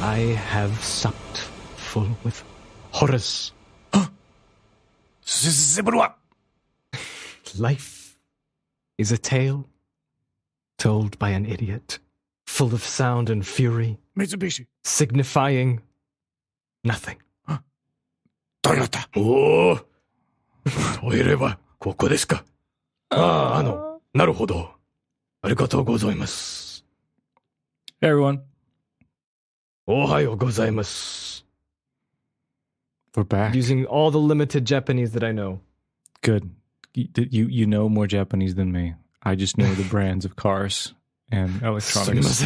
I have supped full with horrors. Life is a tale told by an idiot, full of sound and fury, Mitsubishi. signifying nothing. Toyota. おお、トイレはここですか。なるほど。ありがとうございます。 Hey everyone. おはようございます。 We're back. Using all the limited Japanese that I know. Good. You know more Japanese than me. I just know the brands of cars and electronics.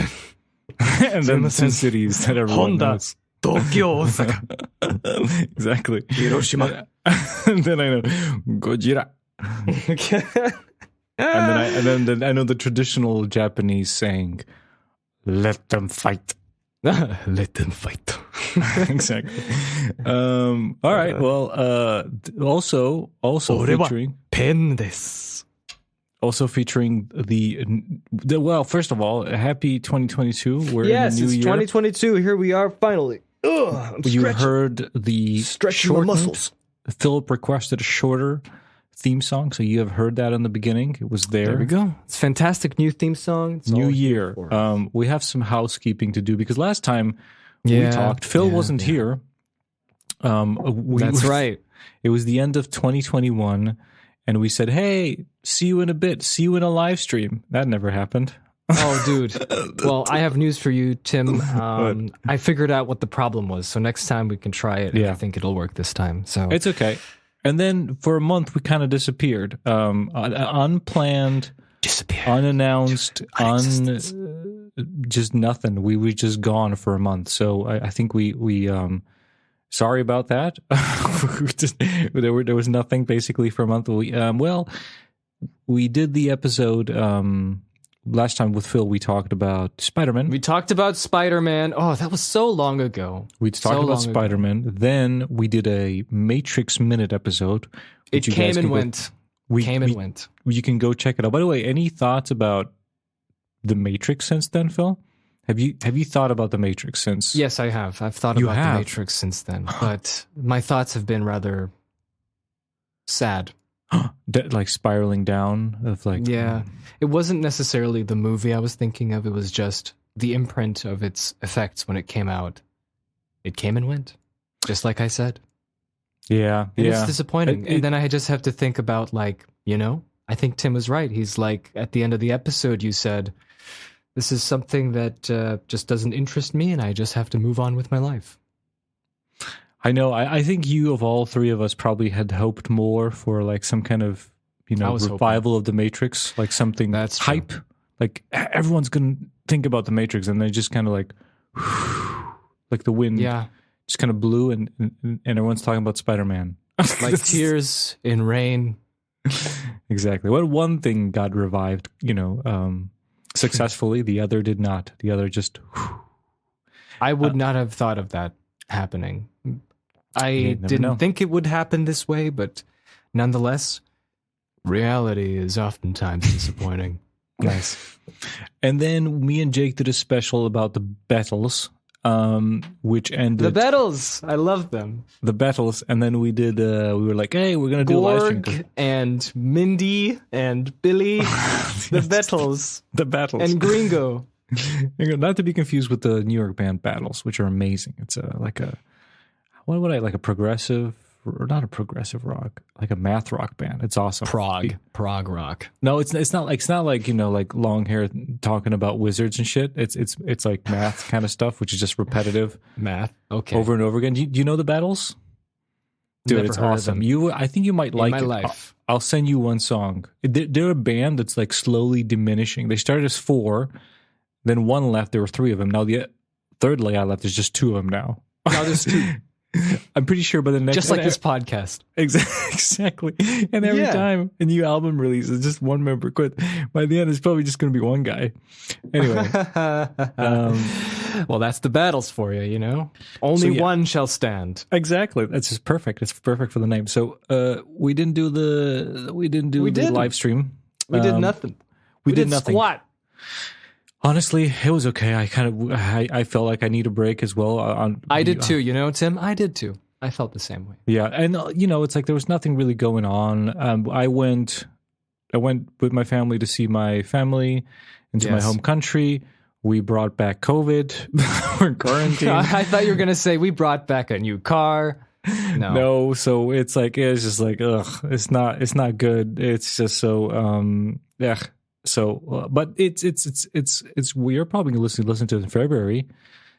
And then the two cities that everyone Honda, knows. Tokyo, Osaka. Exactly. Hiroshima. And then I know Gojira. And then I know the traditional Japanese saying, "Let them fight." Let them fight. Exactly. All right. Well, also featuring ペンです。 Also featuring the well, first of all, happy 2022. We're Yes, in the new it's year. 2022. Here we are finally. I'm You stretching. heard the Stretching my muscles. Philip requested a shorter theme song, so you have heard that in the beginning. It was there. There we go. It's a fantastic new theme song. It's New all year. here for us. We have some housekeeping to do because last time we talked, Phil wasn't here. That's right. It was the end of 2021, and we said, "Hey, see you in a bit. See you in a live stream." That never happened. Oh, dude. Well, I have news for you, Tim. I figured out what the problem was, so next time we can try it. And I think it'll work this time. So it's okay. And then for a month, we kind of disappeared. Unplanned, unannounced, just nothing. We were just gone for a month. So I think we sorry about that. There was nothing basically for a month. We did the episode last time with Phil. We talked about Spider-Man. We talked about Spider-Man. Oh, that was so long ago. We talked about Spider-Man. Then we did a Matrix Minute episode. It came and went. Went. You can go check it out. By the way, any thoughts about the Matrix since then, Phil? Have you thought about the Matrix since? Yes, I have. I've thought about the Matrix since then, but my thoughts have been rather sad. Like spiraling down of like... Yeah. It wasn't necessarily the movie I was thinking of. It was just the imprint of its effects when it came out. It came and went, just like I said. Yeah. And it's disappointing. And then I just have to think about, like, I think Tim was right. He's like, at the end of the episode, you said, this is something that just doesn't interest me, and I just have to move on with my life. I know. I think you, of all three of us, probably had hoped more for like some kind of, revival of the Matrix, like something that's hype. True. Like everyone's going to think about the Matrix, and they just kind of like the wind just kind of blew, and everyone's talking about Spider-Man. Like tears in rain. Exactly. Well, one thing got revived, successfully. The other did not. The other just... I would not have thought of that happening. I didn't think it would happen this way, but nonetheless, reality is oftentimes disappointing. Nice. And then me and Jake did a special about the battles, which ended... The battles! I love them. The battles. And then we did, we were like, hey, we're going to do a live stream. Gorg and Mindy and Billy. The battles. The battles. And Gringo. Not to be confused with the New York band Battles, which are amazing. It's like a progressive, or not a progressive rock, like a math rock band. It's awesome. Prog rock. No, it's not like like long hair talking about wizards and shit. It's like math kind of stuff, which is just repetitive math. Okay, over and over again. Do you know the Battles? Dude, Never it's heard awesome. of them. I think you might like my it. Life. I'll send you one song. They're a band that's like slowly diminishing. They started as 4. Then one left. There were 3 of them. Now the third layout left. There's just 2 of them now. Now there's 2. I'm pretty sure by the next... Just like this podcast. Exactly. And every time a new album releases, just one member quit. By the end, it's probably just going to be one guy. Anyway. Well, that's the battles for you, Only one shall stand. Exactly. That's just perfect. It's perfect for the name. So we didn't do the live stream. We did nothing. We did nothing. Squat. Honestly, it was okay. I felt like I need a break as well. I did too, Tim. I did too. I felt the same way. Yeah, and it's like there was nothing really going on. I went with my family to see my family into my home country. We brought back COVID. We're quarantined. I thought you were gonna say we brought back a new car. No. So it's just like ugh. It's not good. It's just so yeah. So, but it's we're probably going to listen to it in February.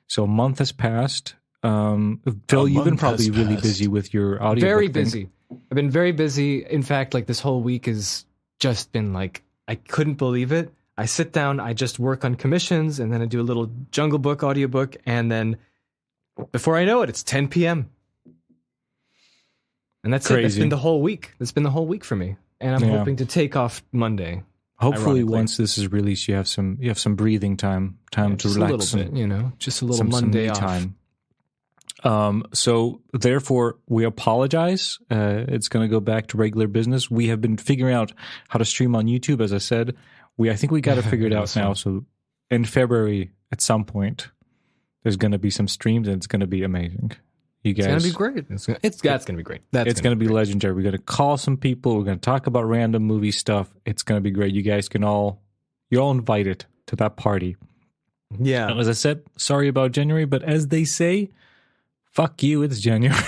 So a month has passed. Phil, you've been probably really busy with your audio. Very busy. I've been very busy. In fact, like this whole week has just been like, I couldn't believe it. I sit down, I just work on commissions, and then I do a little Jungle Book audiobook, and then before I know it, it's 10 p.m. And that's crazy. It. That's been the whole week. That's been the whole week for me. And I'm hoping to take off Monday. Hopefully, once this is released, you have some breathing time to relax, a little bit, just a little Monday off. Time. So therefore, we apologize. It's going to go back to regular business. We have been figuring out how to stream on YouTube, as I said. I think we got to figure it out now. So in February, at some point, there's going to be some streams, and it's going to be amazing. You guys, it's going to be great. It's going to be great. It's going to be legendary. We're going to call some people. We're going to talk about random movie stuff. It's going to be great. You guys you're all invited to that party. Yeah. And as I said, sorry about January, but as they say, fuck you, it's January.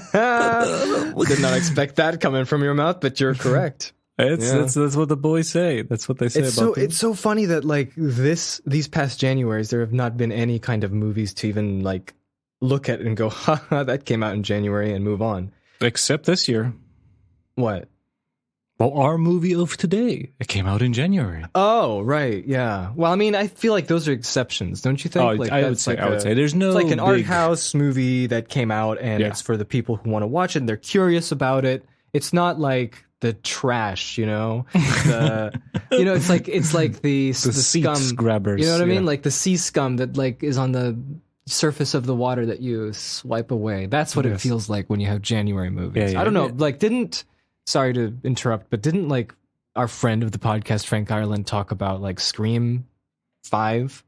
Did not expect that coming from your mouth, but you're correct. That's what the boys say. That's what they say about It's so funny that like these past Januaries, there have not been any kind of movies to even like look at and go, ha, that came out in January and move on. Except this year. What? Well, our movie of today, it came out in January. Oh, right, yeah. Well, I mean, I feel like those are exceptions, don't you think? Oh, I would say there's no. It's like an art house movie that came out, and it's for the people who want to watch it, and they're curious about it. It's not like the trash, it's like the scum grabbers. You know what I mean? Like the sea scum that like is on the surface of the water that you swipe away. That's what it feels like when you have January movies. I don't know. Like, sorry to interrupt, but didn't like our friend of the podcast, Frank Ireland, talk about like Scream 5?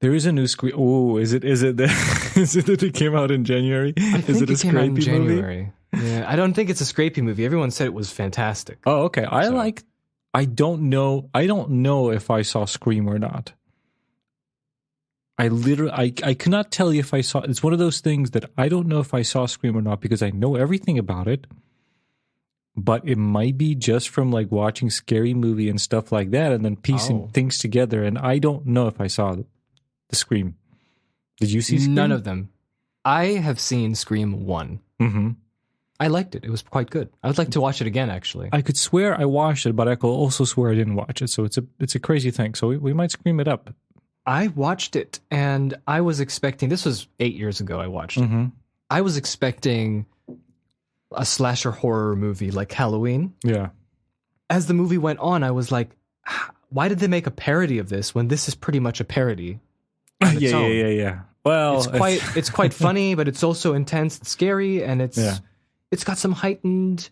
There is a new Scream. Oh, is it that it came out in January? I think it came out in January. Yeah, I don't think it's a scrapey movie. Everyone said it was fantastic. Oh, okay. I don't know if I saw Scream or not. I cannot tell you if I saw. It's one of those things that I don't know if I saw Scream or not because I know everything about it. But it might be just from like watching Scary Movie and stuff like that, and then piecing things together. And I don't know if I saw the Scream. Did you see Scream? None of them. I have seen Scream 1. Mm-hmm. I liked it. It was quite good. I would like to watch it again, actually. I could swear I watched it, but I could also swear I didn't watch it. So it's a crazy thing. So we might scream it up. I watched it, and I was expecting... This was 8 years ago I watched it. Mm-hmm. I was expecting a slasher horror movie like Halloween. Yeah. As the movie went on, I was like, why did they make a parody of this when this is pretty much a parody? Yeah. Well, it's quite funny, but it's also intense and scary, and it's got some heightened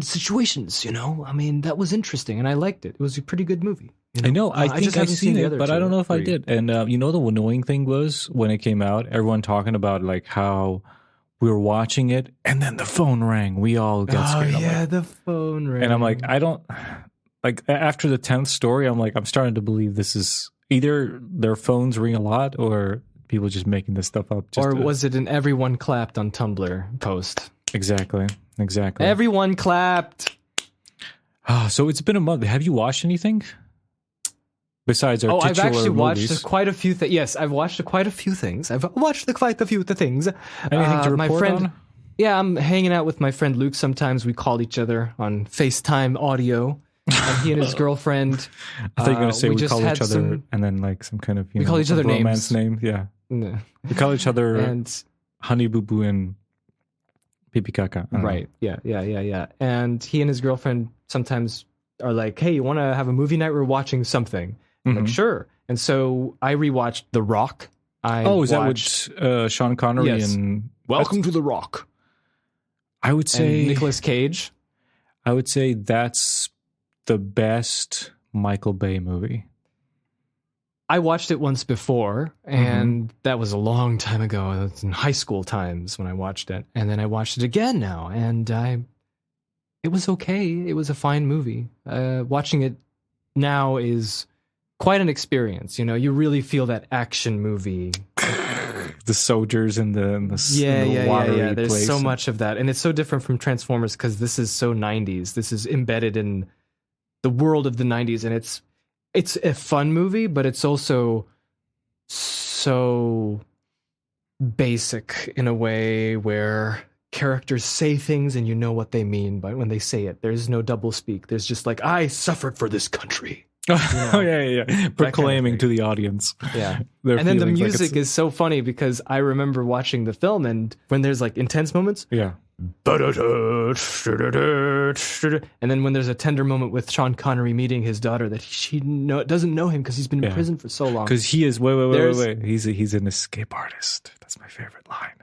situations, I mean, that was interesting, and I liked it. It was a pretty good movie. I know. I think I've seen it, but I don't know if I did. And the annoying thing was when it came out, everyone talking about like how we were watching it, and then the phone rang. We all got scared. Oh yeah, the phone rang. And I'm like, I don't like after the 10th story. I'm like, I'm starting to believe this is either their phones ring a lot or people just making this stuff up. Or was it an everyone clapped on Tumblr post? Exactly. Everyone clapped. So it's been a month. Have you watched anything? Besides our titular I've actually movies? watched quite a few things. Yes, I've watched quite a few things. Anything to report on? Yeah, I'm hanging out with my friend Luke. Sometimes we call each other on FaceTime audio. And he and his girlfriend. I thought you were going to say we call each other and then like some kind of we call each other romance names. name. Yeah. No. We call each other and Honey Boo Boo and Pipi Kaka. Right. Yeah. And he and his girlfriend sometimes are like, hey, you want to have a movie night? We're watching something. I'm like, sure. And so I rewatched The Rock. Is that with Sean Connery and Welcome to The Rock? I would say and Nicolas Cage. I would say that's the best Michael Bay movie. I watched it once before, and that was a long time ago. It was in high school times when I watched it. And then I watched it again now, and it was okay. It was a fine movie. Watching it now is quite an experience. You know, you really feel that action movie. The soldiers in the watery There's place. so much of that. And it's so different from Transformers because this is so 90s. This is embedded in the world of the 90s, and it's a fun movie, but it's also so basic in a way where characters say things and you know what they mean but when they say it. There's no double speak. There's just like, I suffered for this country. Oh, yeah. Proclaiming kind of to the audience. Yeah. And then the music is so funny because I remember watching the film, and when there's like intense moments, yeah. and then when there's a tender moment with Sean Connery meeting his daughter that she doesn't know him because he's been in prison for so long. Because he is wait. He's an escape artist. That's my favorite line.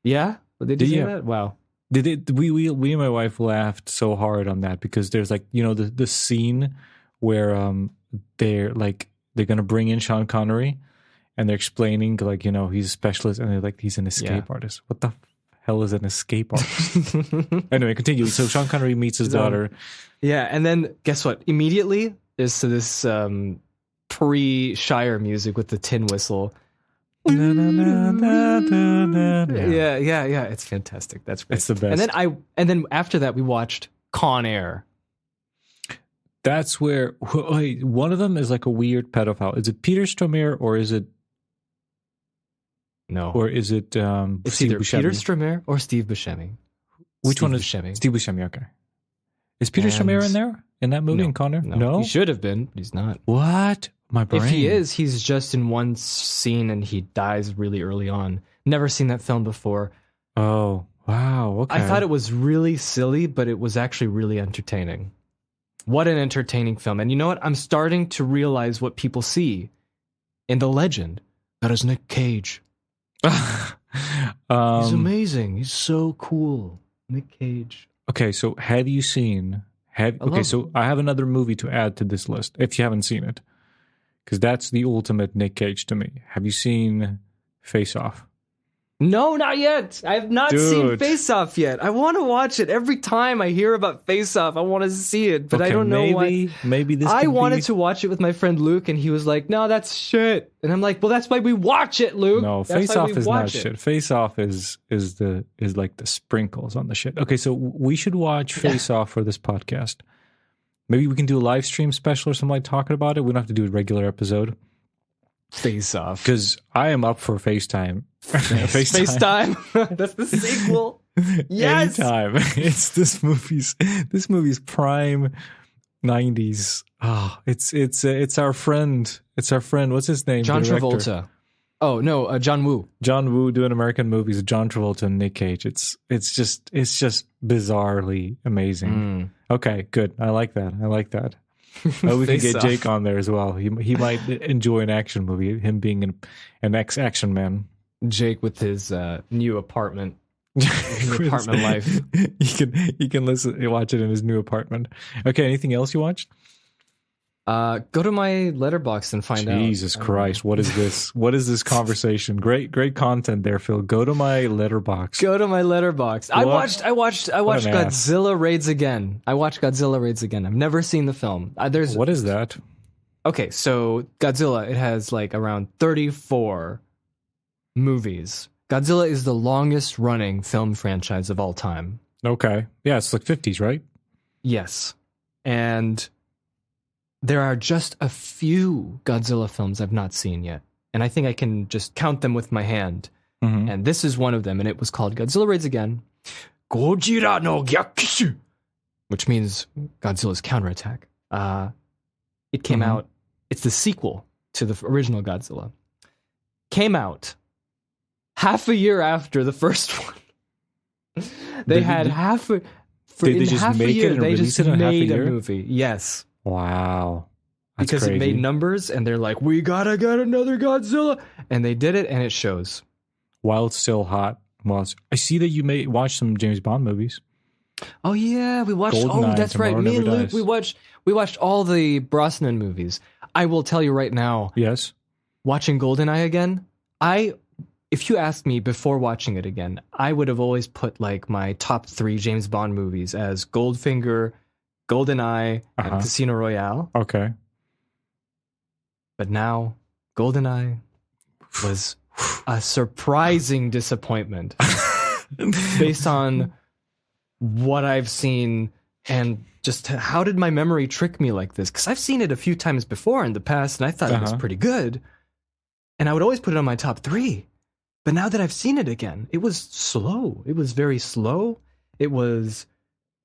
Yeah? Well, did you say that? Wow. We and my wife laughed so hard on that because there's like, you know, the scene where they're gonna bring in Sean Connery and they're explaining like, you know, he's a specialist and they're like, he's an escape artist. What the hell is an escape artist? Anyway, continue. So Sean Connery meets his daughter. Yeah, and then guess what? Immediately there's this pre-Shire music with the tin whistle. Yeah, it's fantastic. That's great. It's the best. And then after that we watched Con Air. That's where one of them is like a weird pedophile. Is it Peter Stormare or is it No. Or is it it's Steve either Buscemi? Peter Stormare or Steve Buscemi. Which one is Buscemi? Steve Buscemi? Okay. Is Peter Stormare in there? In that movie, in Con Air? No. He should have been, but he's not. What? My brain. If he is, he's just in one scene and he dies really early on. Never seen that film before. Oh, wow. Okay. I thought it was really silly, but it was actually really entertaining. What an entertaining film. And you know what? I'm starting to realize what people see in the legend. That is Nick Cage. He's amazing. He's so cool. Nick Cage. Okay, so have you seen... I have another movie to add to this list, if you haven't seen it. Because that's the ultimate Nick Cage to me. Have you seen Face Off? No, not yet. I have not seen Face Off yet. I want to watch it. Every time I hear about Face Off, I want to see it, but I don't know why. Maybe this. I wanted to watch it with my friend Luke, and he was like, "No, that's shit." And I'm like, "Well, that's why we watch it, Luke." No, Face Off is not shit. Face Off is like the sprinkles on the shit. Okay, so we should watch Face Off for this podcast. Maybe we can do a live stream special or something like talking about it. We don't have to do a regular episode. Face Off. Because I am up for FaceTime. FaceTime. That's the sequel. Yes. Anytime. It's this movie's prime 90s. Oh, it's our friend. It's our friend. What's his name? John Travolta. Oh no, John Woo. John Woo doing American movies. John Travolta and Nick Cage. It's just bizarrely amazing. Okay, good. I like that. We can get Jake on there as well. He might enjoy an action movie. Him being an ex-action man. Jake with his new apartment. Apartment life. He can watch it in his new apartment. Okay, anything else you watched? Go to my letterbox and find out. Jesus Christ, what is this? What is this conversation? Great content there, Phil. Go to my letterbox. I watched Godzilla Raids Again. I've never seen the film. What is that? Okay, so Godzilla, it has like around 34 movies. Godzilla is the longest running film franchise of all time. Okay. Yeah, it's like 50s, right? Yes. And there are just a few Godzilla films I've not seen yet. And I think I can just count them with my hand. Mm-hmm. And this is one of them. And it was called Godzilla Raids Again. Gojira no Gyakishu, which means Godzilla's counterattack. It came out. It's the sequel to the original Godzilla. Came out half a year after the first one. They had half a movie. Yes. Wow. That's because crazy. It made numbers and they're like, we gotta get another Godzilla. And they did it and it shows. While it's still hot. I see that you may watch some James Bond movies. Oh yeah, we watched. Goldeneye, that's right. Me and Luke, we watched all the Brosnan movies. I will tell you right now, Yes. watching GoldenEye again, if you asked me before watching it again, I would have always put like my top 3 James Bond movies as Goldfinger, GoldenEye, and Casino Royale. Okay. But now, GoldenEye was a surprising disappointment based on what I've seen and just how did my memory trick me like this? Because I've seen it a few times before in the past and I thought it was pretty good. And I would always put it on my top 3. But now that I've seen it again, it was slow. It was very slow. It was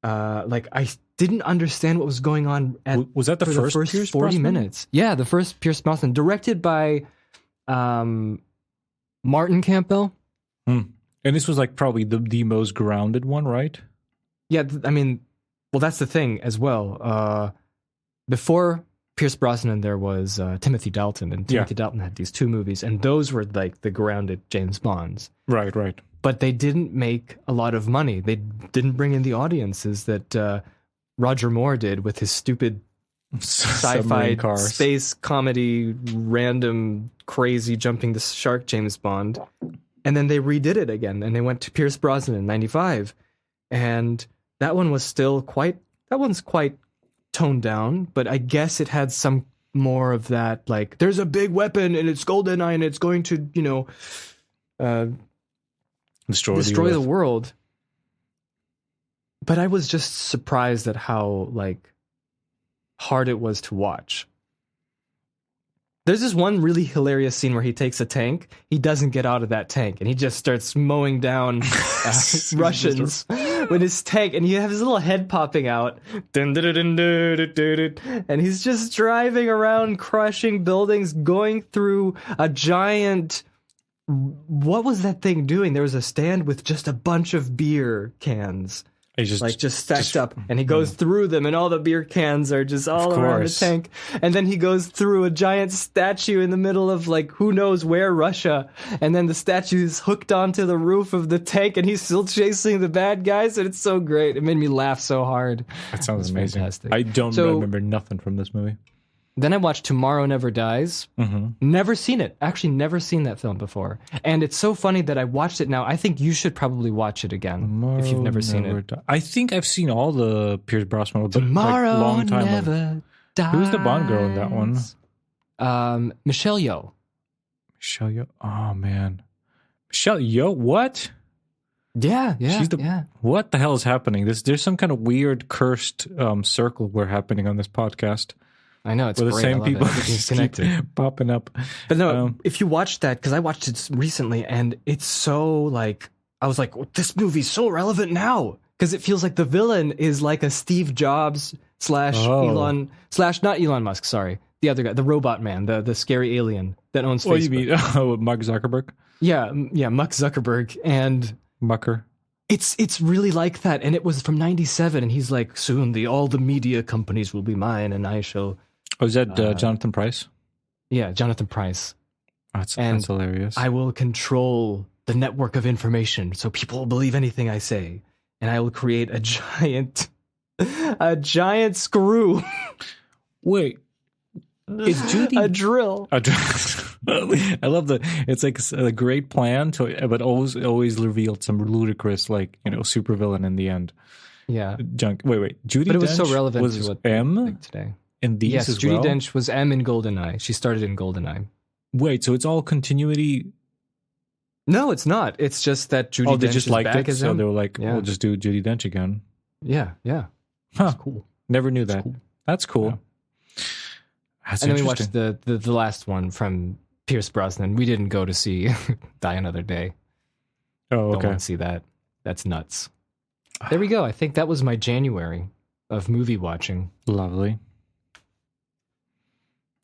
like I didn't understand what was going on. Was that the first Pierce 40 Brosnan? minutes? Yeah, the first Pierce Brosnan, directed by Martin Campbell. And this was like probably the most grounded one, right? Yeah, I mean, well, that's the thing as well. Before Pierce Brosnan, there was Timothy Dalton, and Timothy Dalton had these 2 movies, and those were like the grounded James Bonds. Right. But they didn't make a lot of money. They didn't bring in the audiences that Roger Moore did with his stupid sci-fi space comedy, random, crazy jumping the shark James Bond. And then they redid it again, and they went to Pierce Brosnan in 95. And that one was still quite toned down, but I guess it had some more of that, like, there's a big weapon and it's GoldenEye and it's going to, destroy the world. But I was just surprised at how, like, hard it was to watch. There's this one really hilarious scene where he takes a tank. He doesn't get out of that tank, and he just starts mowing down Russians with his tank, and you have his little head popping out. And he's just driving around, crushing buildings, going through a giant... What was that thing doing? There was a stand with just a bunch of beer cans. Just stacked up, and he goes through them, and all the beer cans are just all around the tank. And then he goes through a giant statue in the middle of, like, who knows where, Russia. And then the statue is hooked onto the roof of the tank, and he's still chasing the bad guys, and it's so great. It made me laugh so hard. That sounds amazing. Fantastic. I don't remember nothing from this movie. Then I watched Tomorrow Never Dies. Never seen it. Actually, never seen that film before. And it's so funny that I watched it now. I think you should probably watch it again if you've never seen it. I think I've seen all the Pierce Brosnan, but Tomorrow like long time Never Dies. Who's the Bond girl in that one? Michelle Yeoh. Michelle Yeoh. Oh man, Michelle Yeoh. What? Yeah. What the hell is happening? There's some kind of weird cursed circle we're happening on this podcast. I know, it's where great. the same people connected, popping up. But no, if you watch that, because I watched it recently, and it's so, like, I was like, this movie's so relevant now, because it feels like the villain is like a Steve Jobs / Elon / not Elon Musk, sorry, the other guy, the robot man, the scary alien that owns Facebook. What do you mean? Oh, Mark Zuckerberg? Yeah, Muck Zuckerberg, and Mucker. It's really like that, and it was from '97, and he's like, soon all the media companies will be mine, and I shall. Oh, is that Jonathan Pryce? Yeah, Jonathan Pryce. That's hilarious. I will control the network of information so people will believe anything I say. And I will create a giant screw. Wait. Is Judy... A drill. I love it's like a great plan, but always revealed some ludicrous, like, supervillain in the end. Yeah. Junk. Wait. Judy But it was Dench so relevant was to what M today. In these yes, as Judi well? Dench was M in GoldenEye. She started in GoldenEye. Wait, so it's all continuity? No, it's not. It's just that Judi Dench they just is liked back it, as so M. they were like, we'll just do Judi Dench again. Yeah. Huh. That's cool. Never knew that. Cool. That's cool. Yeah. That's and then we watched the last one from Pierce Brosnan. We didn't go to see Die Another Day. Oh, okay. Don't want to see that. That's nuts. There we go. I think that was my January of movie watching. Lovely.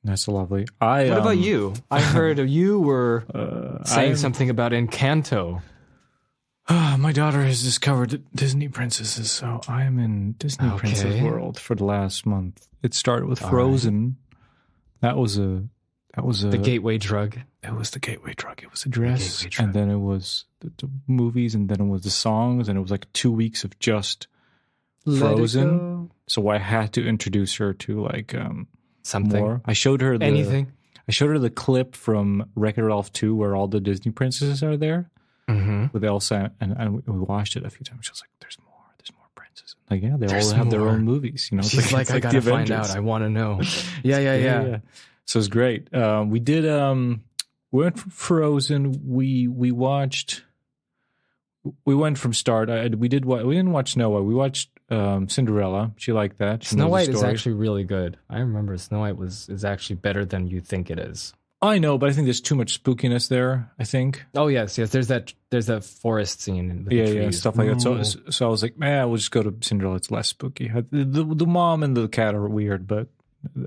That's lovely. What about you? I heard you were saying something about Encanto. My daughter has discovered Disney princesses, so I am in Disney princess world for the last month. It started with Frozen. Right. That was the gateway drug. It was the gateway drug. It was a dress, and then it was the movies, and then it was the songs, and it was like 2 weeks of just Frozen. So I had to introduce her to like something. more. I showed her Anything. I showed her the clip from Wreck-It Ralph 2 where all the Disney princesses are there with Elsa, and we watched it a few times. She was like, "There's more princesses." Like, yeah, they all have their own movies. You know, she's like, "I gotta find out. I want to know." Yeah. So it's great. We did. We went from Frozen. We watched. We went from start. We didn't watch Snow White. We watched Cinderella. She liked that. Snow White is actually really good. I remember Snow White is actually better than you think it is. I know, but I think there's too much spookiness there. I think. Oh yes. There's that forest scene. With the trees. Stuff like that. So I was like, man, we'll just go to Cinderella. It's less spooky. The mom and the cat are weird, but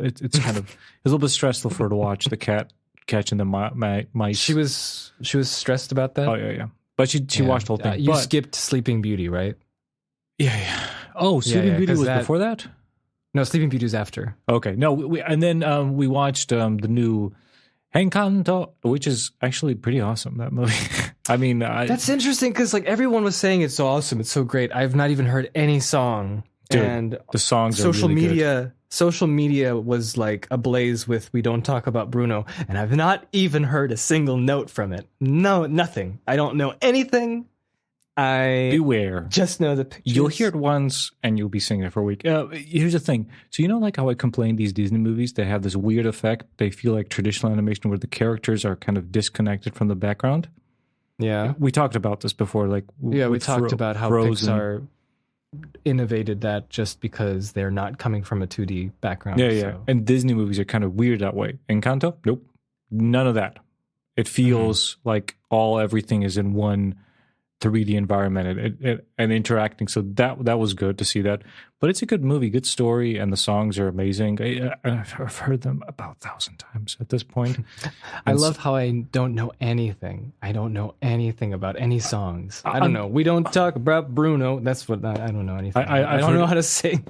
it's kind of a little bit stressful for her to watch the cat catching the mice. She was stressed about that. Oh yeah. But she watched the whole thing. You skipped Sleeping Beauty, right? Yeah. Oh, Sleeping Beauty was before that? No, Sleeping Beauty was after. Okay. No, and then we watched the new Encanto, which is actually pretty awesome, that movie. I mean... That's interesting, because like everyone was saying it's so awesome, it's so great. I've not even heard any song. Dude, and the songs are really good. Social media was like ablaze with "We Don't Talk About Bruno," and I've not even heard a single note from it. No, nothing. I don't know anything. Beware. Just know the pictures. You'll hear it once and you'll be singing it for a week. Here's the thing. So you know like how I complain these Disney movies, they have this weird effect. They feel like traditional animation where the characters are kind of disconnected from the background. Yeah. We talked about this before. We talked about how Frozen. Pixar innovated that just because they're not coming from a 2D background. Yeah. So. And Disney movies are kind of weird that way. Encanto? Nope. None of that. It feels like everything is in one 3D environment and interacting. So that was good to see that. But it's a good movie, good story, and the songs are amazing. I've heard them about 1,000 times at this point. I love how I don't know anything. I don't know anything about any songs. I don't know. We don't talk about Bruno. That's what I don't know anything. I don't know how to sing.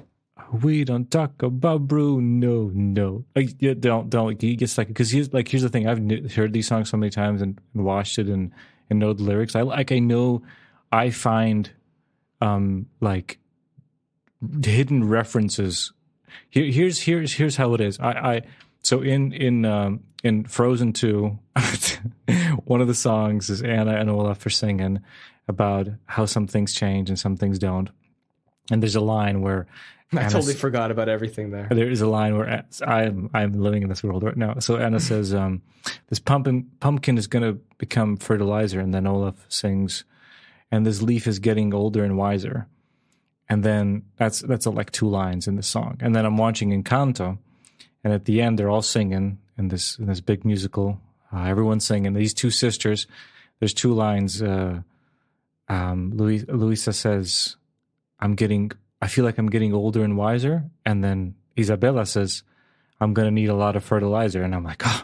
We don't talk about Bruno. No, don't. He gets like because here's the thing. I've heard these songs so many times and watched it and know the lyrics. I find like hidden references. Here's how it is. So in Frozen 2, one of the songs is Anna and Olaf are singing about how some things change and some things don't. And there's a line where I totally forgot about everything there. There is a line where I'm living in this world right now. So Anna says, "This pumpkin is going to become fertilizer," and then Olaf sings, "And this leaf is getting older and wiser." And then that's like 2 lines in the song. And then I'm watching Encanto, and at the end they're all singing in this big musical. Everyone's singing. These 2 sisters. There's 2 lines. Luisa says, I feel like I'm getting older and wiser. And then Isabella says, "I'm going to need a lot of fertilizer." And I'm like, oh,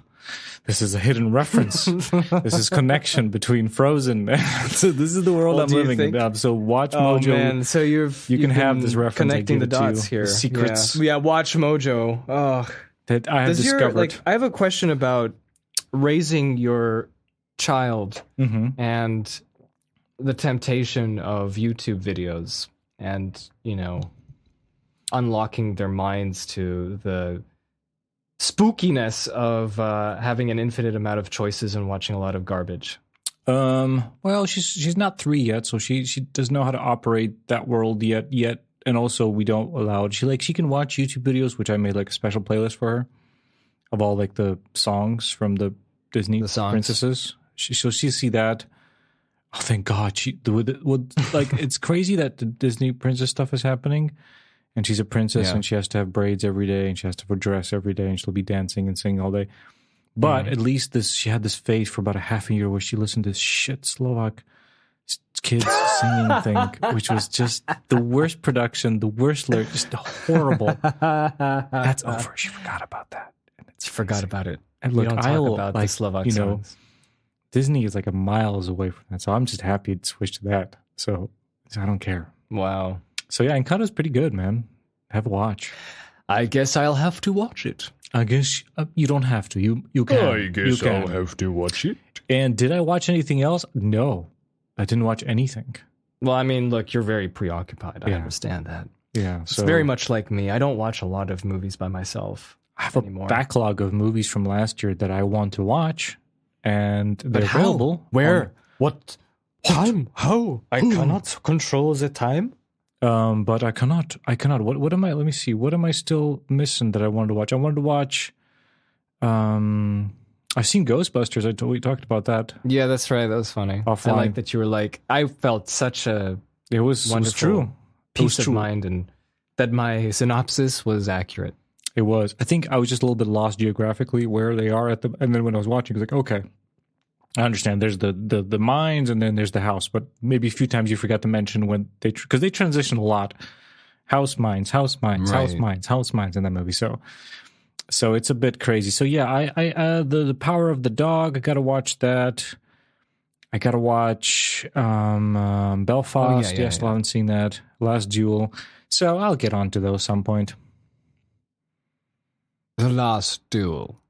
this is a hidden reference. This is connection between Frozen. So this is the world I'm living in. So watch Mojo. Man. So you can have this reference. Connecting the dots here. The secrets. Yeah, watch Mojo. Oh. That I have discovered. I have a question about raising your child and the temptation of YouTube videos. And, unlocking their minds to the spookiness of having an infinite amount of choices and watching a lot of garbage. Well, she's not 3 yet, so she doesn't know how to operate that world yet. And also, we don't allow it. She can watch YouTube videos, which I made like a special playlist for her of all like the songs from the Disney princesses. So she see that. Oh, thank God. It's crazy that the Disney princess stuff is happening. And she's a princess and she has to have braids every day and she has to have a dress every day and she'll be dancing and singing all day. But at least she had this phase for about a half a year where she listened to this shit Slovak kids singing thing, which was just the worst production, the worst lyric, just horrible. That's over. She forgot about that. She forgot about it. And look, don't talk about the Slovak songs. Disney is like a miles away from that, so I'm just happy to switch to that. So I don't care. Wow. So yeah, Encanto's pretty good, man. Have a watch. I guess I'll have to watch it. I guess you don't have to. You can. I guess I'll have to watch it. And did I watch anything else? No, I didn't watch anything. Well, I mean, look, you're very preoccupied. I understand that. Yeah, it's very much like me. I don't watch a lot of movies by myself. I have a anymore. backlog of movies from last year that I want to watch, and they're available. Where? What time? How? I cannot control the time. But I cannot. What am I? Let me see. What am I still missing that I wanted to watch? I wanted to watch. I've seen Ghostbusters. We talked about that. Yeah, that's right. That was funny. Offline. I like that you were like. I felt such a It was true. Peace of mind, and that my synopsis was accurate. It was. I think I was just a little bit lost geographically where they are at the. And then when I was watching, I was like, okay, I understand. There's the mines, and then there's the house. But maybe a few times you forgot to mention when because they transition a lot. House mines, house mines, Right. house mines, house mines in that movie. So it's a bit crazy. So yeah, I the Power of the Dog. I gotta watch that. I gotta watch Belfast. Yeah. I haven't seen that. Last Duel. So I'll get onto those some point. The Last Duel.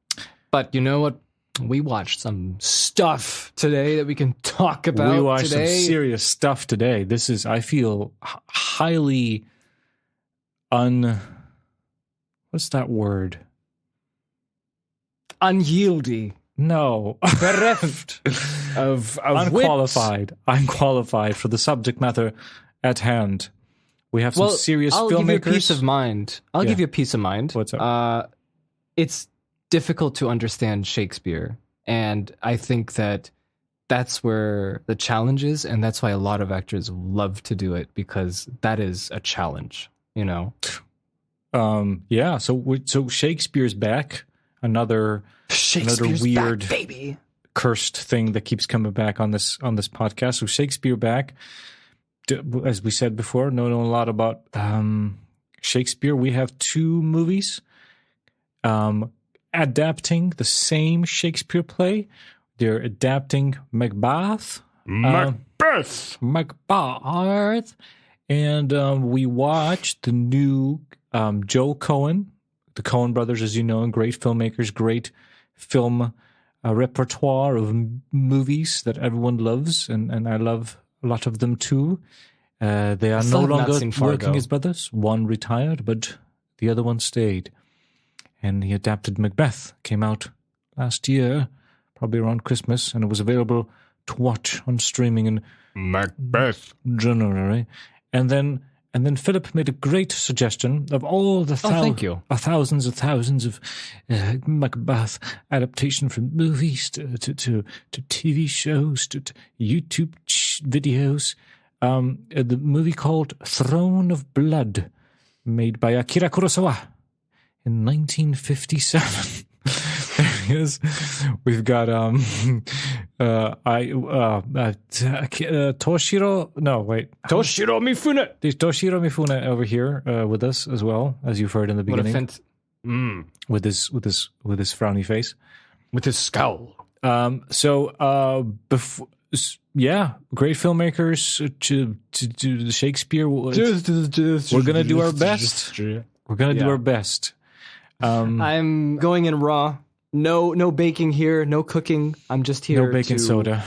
But you know what? We watched some stuff today that we can talk about. We watched today. some serious stuff today. This is, I feel, highly what's that word? Unyieldy. No. Bereft of Unqualified. Unqualified for the subject matter at hand. We have some serious I'll filmmakers. give you a peace of mind. I'll give you a peace of mind. What's up? It's difficult to understand Shakespeare. And I think that that's where the challenge is. And that's why a lot of actors love to do it, because that is a challenge, you know? Yeah. So Shakespeare's back. Another weird, back, baby. cursed thing that keeps coming back on this podcast. So Shakespeare back. As we said before, know a lot about Shakespeare. We have 2 movies adapting the same Shakespeare play. They're adapting Macbeth. Macbeth. And we watched the new Joe Coen, the Coen brothers, as you know, great filmmakers, great film repertoire of movies that everyone loves, and I love a lot of them too. They are no longer working as brothers. One retired, but the other one stayed. And he adapted Macbeth. Came out last year, probably around Christmas, and it was available to watch on streaming in Macbeth. January. And then Philip made a great suggestion of all the thank you. thousands and thousands of Macbeth adaptation from movies to TV shows to YouTube videos. The movie called Throne of Blood, made by Akira Kurosawa in 1957. Yes, we've got Toshiro. No, wait, Toshiro Mifune. There's Toshiro Mifune over here with us as well, as you've heard in the beginning. With his frowny face, with his scowl. Great filmmakers to do the Shakespeare. We're gonna do our best. We're gonna do our best. I'm going in raw. No baking here. No cooking. I'm just here. No baking soda.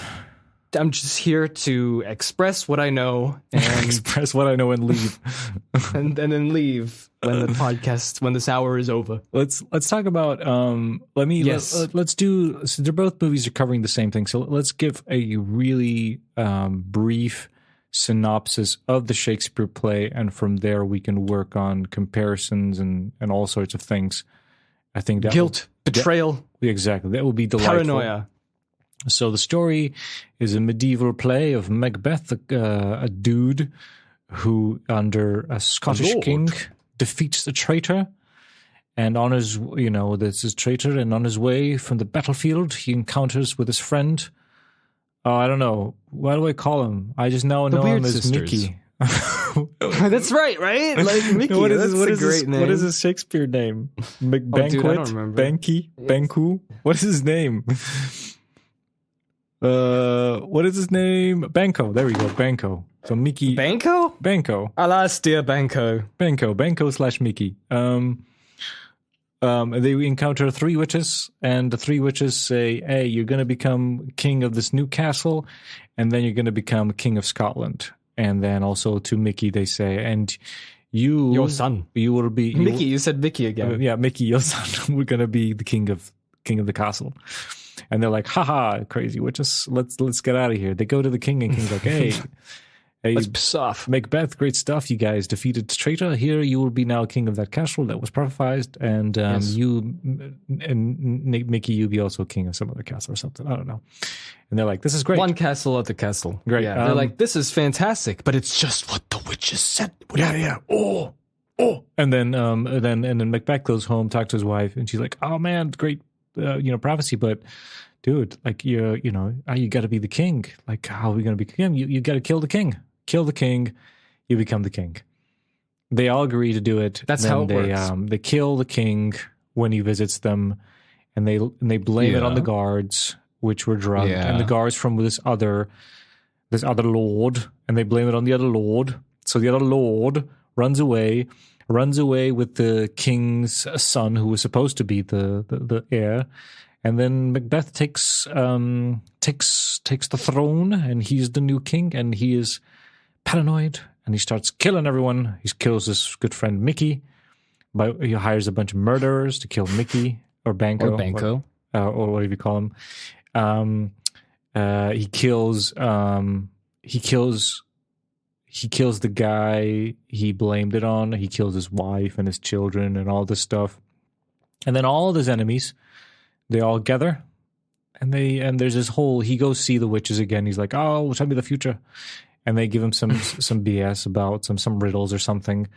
I'm just here to express what I know and express what I know and leave, and then leave when the podcast, when this hour is over. Let's talk about. Let's do. So they're both movies are covering the same thing. So let's give a really brief synopsis of the Shakespeare play, and from there we can work on comparisons and all sorts of things. I think that guilt, betrayal, exactly. That would be delightful. Paranoia. So the story is a medieval play of Macbeth, a dude who, under a Scottish king, defeats the traitor. And on his, this is traitor, and on his way from the battlefield, he encounters with his friend. I don't know. What do I call him? I just now know him as Mickey. That's right? Like Mickey. What is that's a great his, name. What is his Shakespeare name? McBanquet? Dude, I don't remember. Banky? Banku? What is his name? What is his name? Banco. There we go. Banco. So Mickey. Banco? Banco. Alas, dear Banco. Banco/Mickey. They encounter 3 witches, and the 3 witches say, hey, you're going to become king of this new castle, and then you're going to become king of Scotland. And then also to Mickey, they say, and Your son. You will be Mickey. You said Mickey again. Yeah, Mickey, your son. We're gonna be the king of the castle. And they're like, haha, crazy witches, let's get out of here. They go to the king, and King's like, hey, let's piss off. MacBeth, great stuff. You guys defeated traitor. Here, you will be now king of that castle that was prophesized. And you and Mickey, you be also king of some other castle or something. I don't know. And they're like, this is great. One castle at the castle. Great. Yeah, they're like, this is fantastic, but it's just what the witches said. Yeah. Oh. And then MacBeth goes home, talks to his wife, and she's like, oh man, great. Prophecy, but dude, like you got to be the king. Like, how are we going to be king? You got to kill the king. Kill the king, you become the king. They all agree to do it. That's how it works. They kill the king when he visits them, and they blame it on the guards, which were drunk, and the guards from this other lord, and they blame it on the other lord. So the other lord runs away with the king's son, who was supposed to be the heir, and then MacBeth takes the throne, and he's the new king, and he is paranoid, and he starts killing everyone. He kills his good friend Mickey, but he hires a bunch of murderers to kill Mickey or Banquo, or whatever you call him. He kills the guy he blamed it on. He kills his wife and his children and all this stuff. And then all of his enemies, they all gather. And there's this whole, he goes see the witches again. He's like, oh, tell me the future. And they give him some BS about some riddles or something.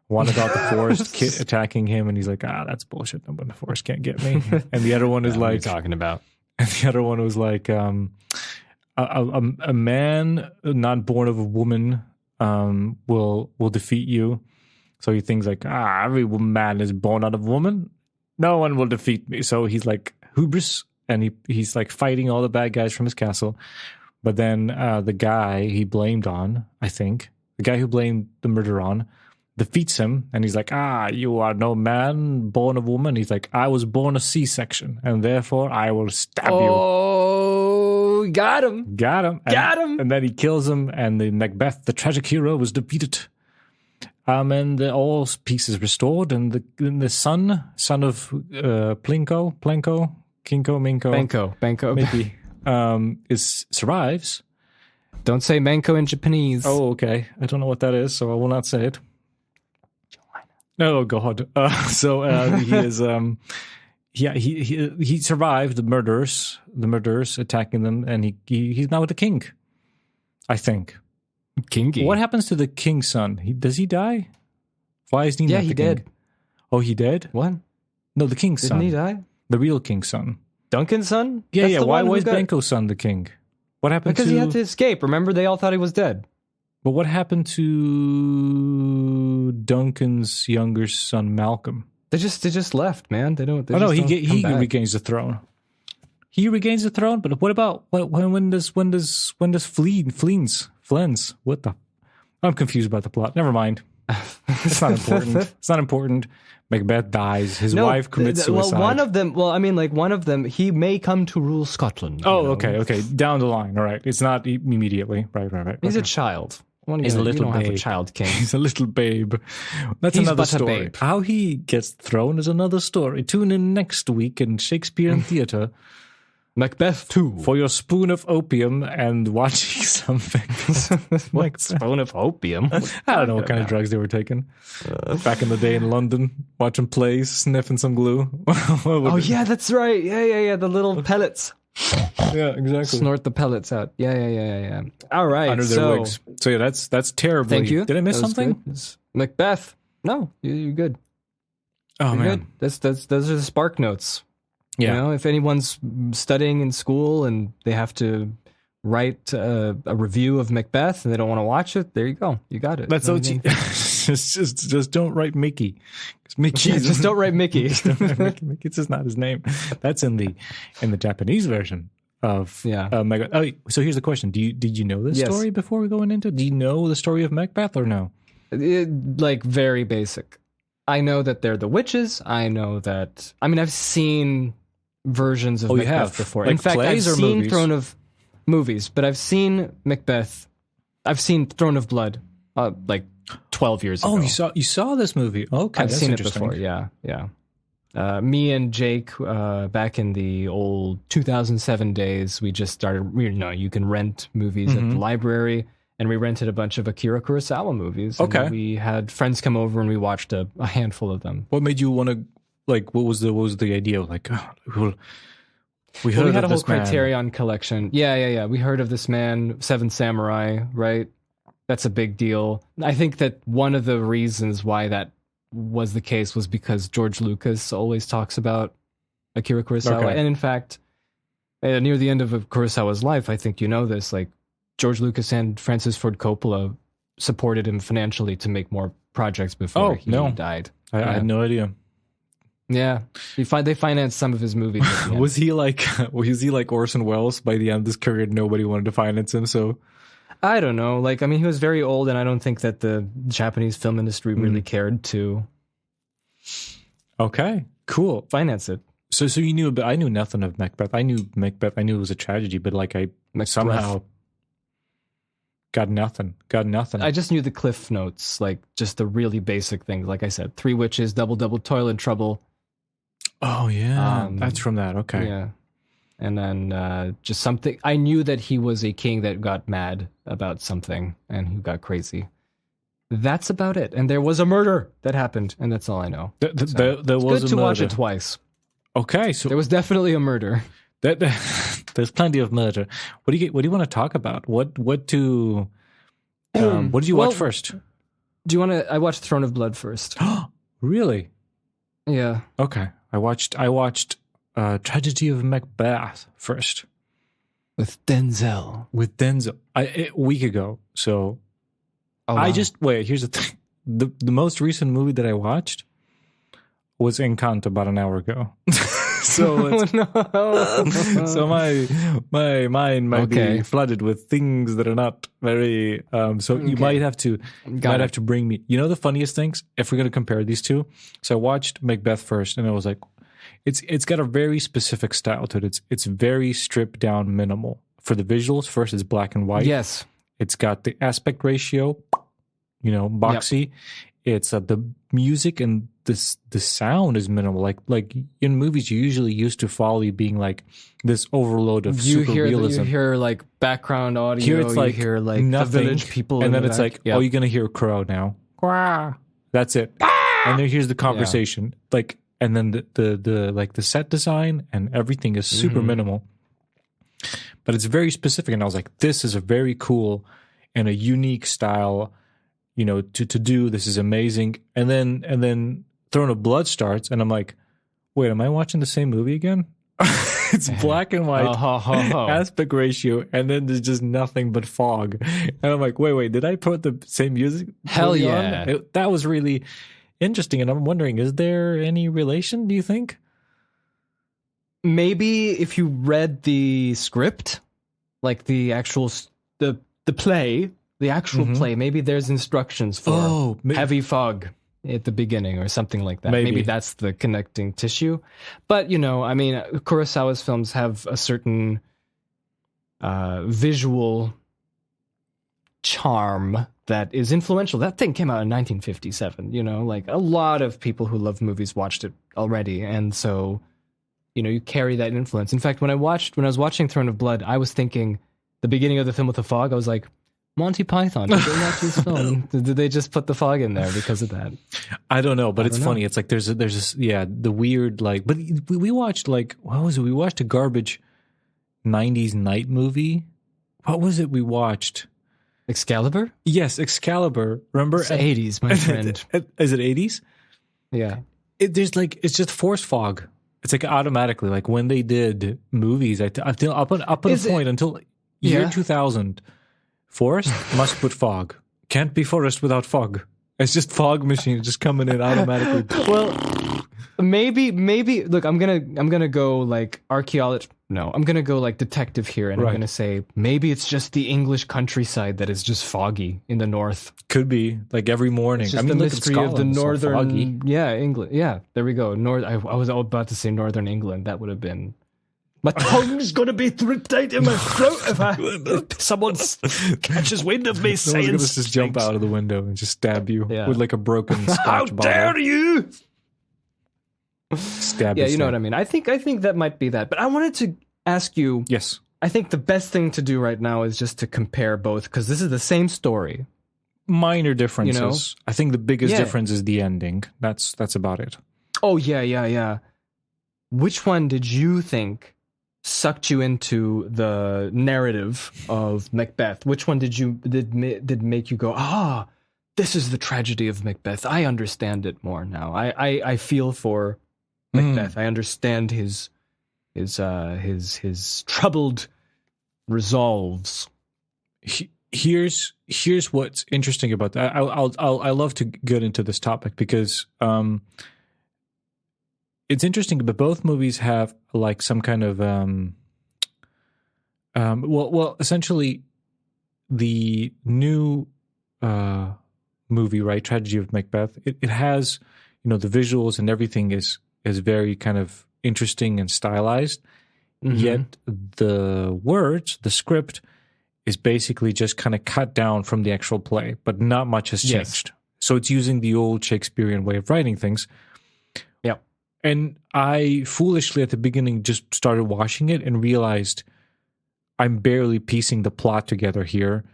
One about the forest attacking him. And he's like, that's bullshit. No, but the forest can't get me. And the other one is like, what are you talking about? And the other one was like, a man not born of a woman will defeat you. So he thinks like, every man is born out of woman. No one will defeat me. So he's like hubris, and he's like fighting all the bad guys from his castle. But then the guy he blamed on, I think, the guy who blamed the murder on, defeats him, and he's like, you are no man born of woman. He's like, I was born a C-section, and therefore I will stab you. Oh, got him. And then he kills him, and the MacBeth, the tragic hero, was defeated. And all peace is restored, and the son of Plinko, Kinko, Minko, Banco, maybe, survives. Don't say Manko in Japanese. Oh, okay. I don't know what that is, so I will not say it. Oh God! He is. He survived the murderers attacking them, and he's now the king. I think. Kingy. What happens to the king's son? Does he die? Why is he not the king? he did. Oh, he did? What? No, the king's son. Didn't he die? The real king's son. Duncan's son? Yeah. Why was Banco's son the king? What happened? Because he had to escape. Remember, they all thought he was dead. But what happened to Duncan's younger son, Malcolm? They just left, man. They don't. He regains the throne. He regains the throne. But what about when does Flens? What the? I'm confused about the plot. Never mind. It's not important. It's not important. MacBeth dies. His wife commits suicide. Well, one of them. Well, I mean, like one of them. He may come to rule Scotland. Oh, okay. Down the line. All right. It's not immediately. Right. He's a child. He's a little babe. Have a child king. He's a little babe. That's another story. How he gets thrown is another story. Tune in next week in Shakespeare and Theatre. MacBeth 2. For your spoon of opium and watching something. What spoon of opium? I don't know what kind of drugs they were taking. Back in the day in London, watching plays, sniffing some glue. Yeah, that's right. Yeah. The little pellets. Yeah, exactly. Snort the pellets out. Yeah. All right. Under their wigs. So yeah, that's terrible. Thank you. Did I miss something? MacBeth. No, you're good. Oh, man. Good. Those are the spark notes. Yeah. You know, if anyone's studying in school and they have to write a review of MacBeth and they don't want to watch it, there you go. You got it. That's so just don't write Mickey. Mickey just don't write Mickey. Mickey's just not his name. That's in the Japanese version of MacBeth. Oh, so here's the question: did you know this story before we going into? Do you know the story of MacBeth or no? Like very basic. I know that they're the witches. I know that. I mean, I've seen versions of MacBeth before. Like in fact, I've seen movies? Throne of movies, but I've seen MacBeth. I've seen Throne of Blood, like 12 years ago. Oh, you saw this movie? Okay, I've that's seen it interesting. before. Yeah. Me and Jake, back in the old 2007 days, we just started. You can rent movies at the library, and we rented a bunch of Akira Kurosawa movies. And Okay. we had friends come over, and we watched a handful of them. What made you want to like? What was the idea? Like, we Well, we heard had a of whole this man. Criterion collection. Yeah. We heard of this man, Seven Samurai, right? That's a big deal. I think that one of the reasons why that was the case was because George Lucas always talks about Akira Kurosawa. Okay. And in fact, near the end of Kurosawa's life, I think you know this, like George Lucas and Francis Ford Coppola supported him financially to make more projects before he died. I had no idea. Yeah. They financed some of his movies. At the end. Was he like Orson Welles by the end of his career? Nobody wanted to finance him, so I don't know. Like, I mean, he was very old, and I don't think that the Japanese film industry really cared to okay, cool. finance it. So you knew, but I knew nothing of Macbeth. I knew Macbeth. I knew it was a tragedy, but like I somehow got nothing. I just knew the cliff notes, like just the really basic things. Like I said, 3 witches, double toilet trouble. Oh yeah, that's from that. Okay. Yeah. And then just something. I knew that he was a king that got mad about something and who got crazy. That's about it. And there was a murder that happened, and that's all I know. There It's was good to a watch murder. it twice. Okay, so There was definitely a murder. there's plenty of murder. What do you want to talk about? What did you watch first? Do you want to? I watched Throne of Blood first. Really? Yeah. Okay. I watched Tragedy of Macbeth first With Denzel. with Denzel a week ago. So Oh, I wow. just wait. Here's the thing: the most recent movie that I watched was Encanto about an hour ago. So it's, no. so my mind might Okay. be flooded with things that are not very. So you Okay. might have to Got it. have to bring me. You know the funniest things if we're going to compare these two. So I watched Macbeth first, and I was like, it's got a very specific style to it. It's very stripped down, minimal. For the visuals, first it's black and white. Yes. It's got the aspect ratio, boxy. It's the music and the sound is minimal. Like in movies, you usually used to Foley being like this overload of You super hear realism. you hear like background audio. Here it's like you hear like nothing, the village people, and in then the it's back. like, Yeah. oh, you're gonna hear a crow now. Quah. That's it. And then here's the conversation. Like, and then the like the set design and everything is super minimal, but it's very specific. And I was like, this is a very cool and a unique style, to do. This is amazing. And then Throne of Blood starts, and I'm like, wait, am I watching the same movie again? It's black and white, aspect ratio, and then there's just nothing but fog. And I'm like, wait, did I put the same music? Hell movie yeah. on? That was really interesting, and I'm wondering, is there any relation, do you think? Maybe if you read the script, like the actual the play, the actual play, maybe there's instructions for heavy fog at the beginning or something like that. Maybe. Maybe that's the connecting tissue. But, I mean, Kurosawa's films have a certain visual charm that is influential. That thing came out in 1957, like a lot of people who love movies watched it already. And so, you carry that influence. In fact, when I was watching Throne of Blood, I was thinking the beginning of the film with the fog, I was like, Monty Python, did they watch this film? Did they just put the fog in there because of that? I don't know, but it's funny. It's like there's this, the weird, like, but we watched, like, what was it? We watched a garbage 90s night movie. What was it we watched? Excalibur? Yes, Excalibur. Remember? It's 80s, my friend. Is it 80s? Yeah. It's just force fog. It's like automatically, like when they did movies, up at a point until year 2000, forest must put fog. Can't be forest without fog. It's just fog machine just coming in automatically. Well, maybe. Look, I'm gonna go like archaeologist. No, I'm gonna go like detective here, and I'm gonna say maybe it's just the English countryside that is just foggy in the north. Could be like every morning. It's just I mean, the look at mystery of the Scotland, it's all northern. foggy. Yeah, England. Yeah, there we go. I was about to say northern England. That would have been My tongue's going to be ripped out in my throat if someone catches wind of me saying going to just jump out of the window and just stab you with like a broken scotch How bottle. dare you! Stab Yeah, you know what I mean. I think that might be that. But I wanted to ask you. Yes. I think the best thing to do right now is just to compare both, because this is the same story. Minor differences. I think the biggest difference is the ending. That's about it. Oh, yeah. Which one did you think sucked you into the narrative of Macbeth? Which one did make you go, this is the tragedy of Macbeth? I understand it more now. I feel for Macbeth. I understand his troubled resolves. Here's what's interesting about that. I love to get into this topic because it's interesting, but both movies have like some kind of essentially the new movie, right? Tragedy of Macbeth. It has, the visuals and everything is very kind of interesting and stylized. Mm-hmm. Yet the words, the script, is basically just kind of cut down from the actual play, but not much has changed. Yes. So it's using the old Shakespearean way of writing things. Yeah. And I foolishly at the beginning just started watching it and realized I'm barely piecing the plot together here.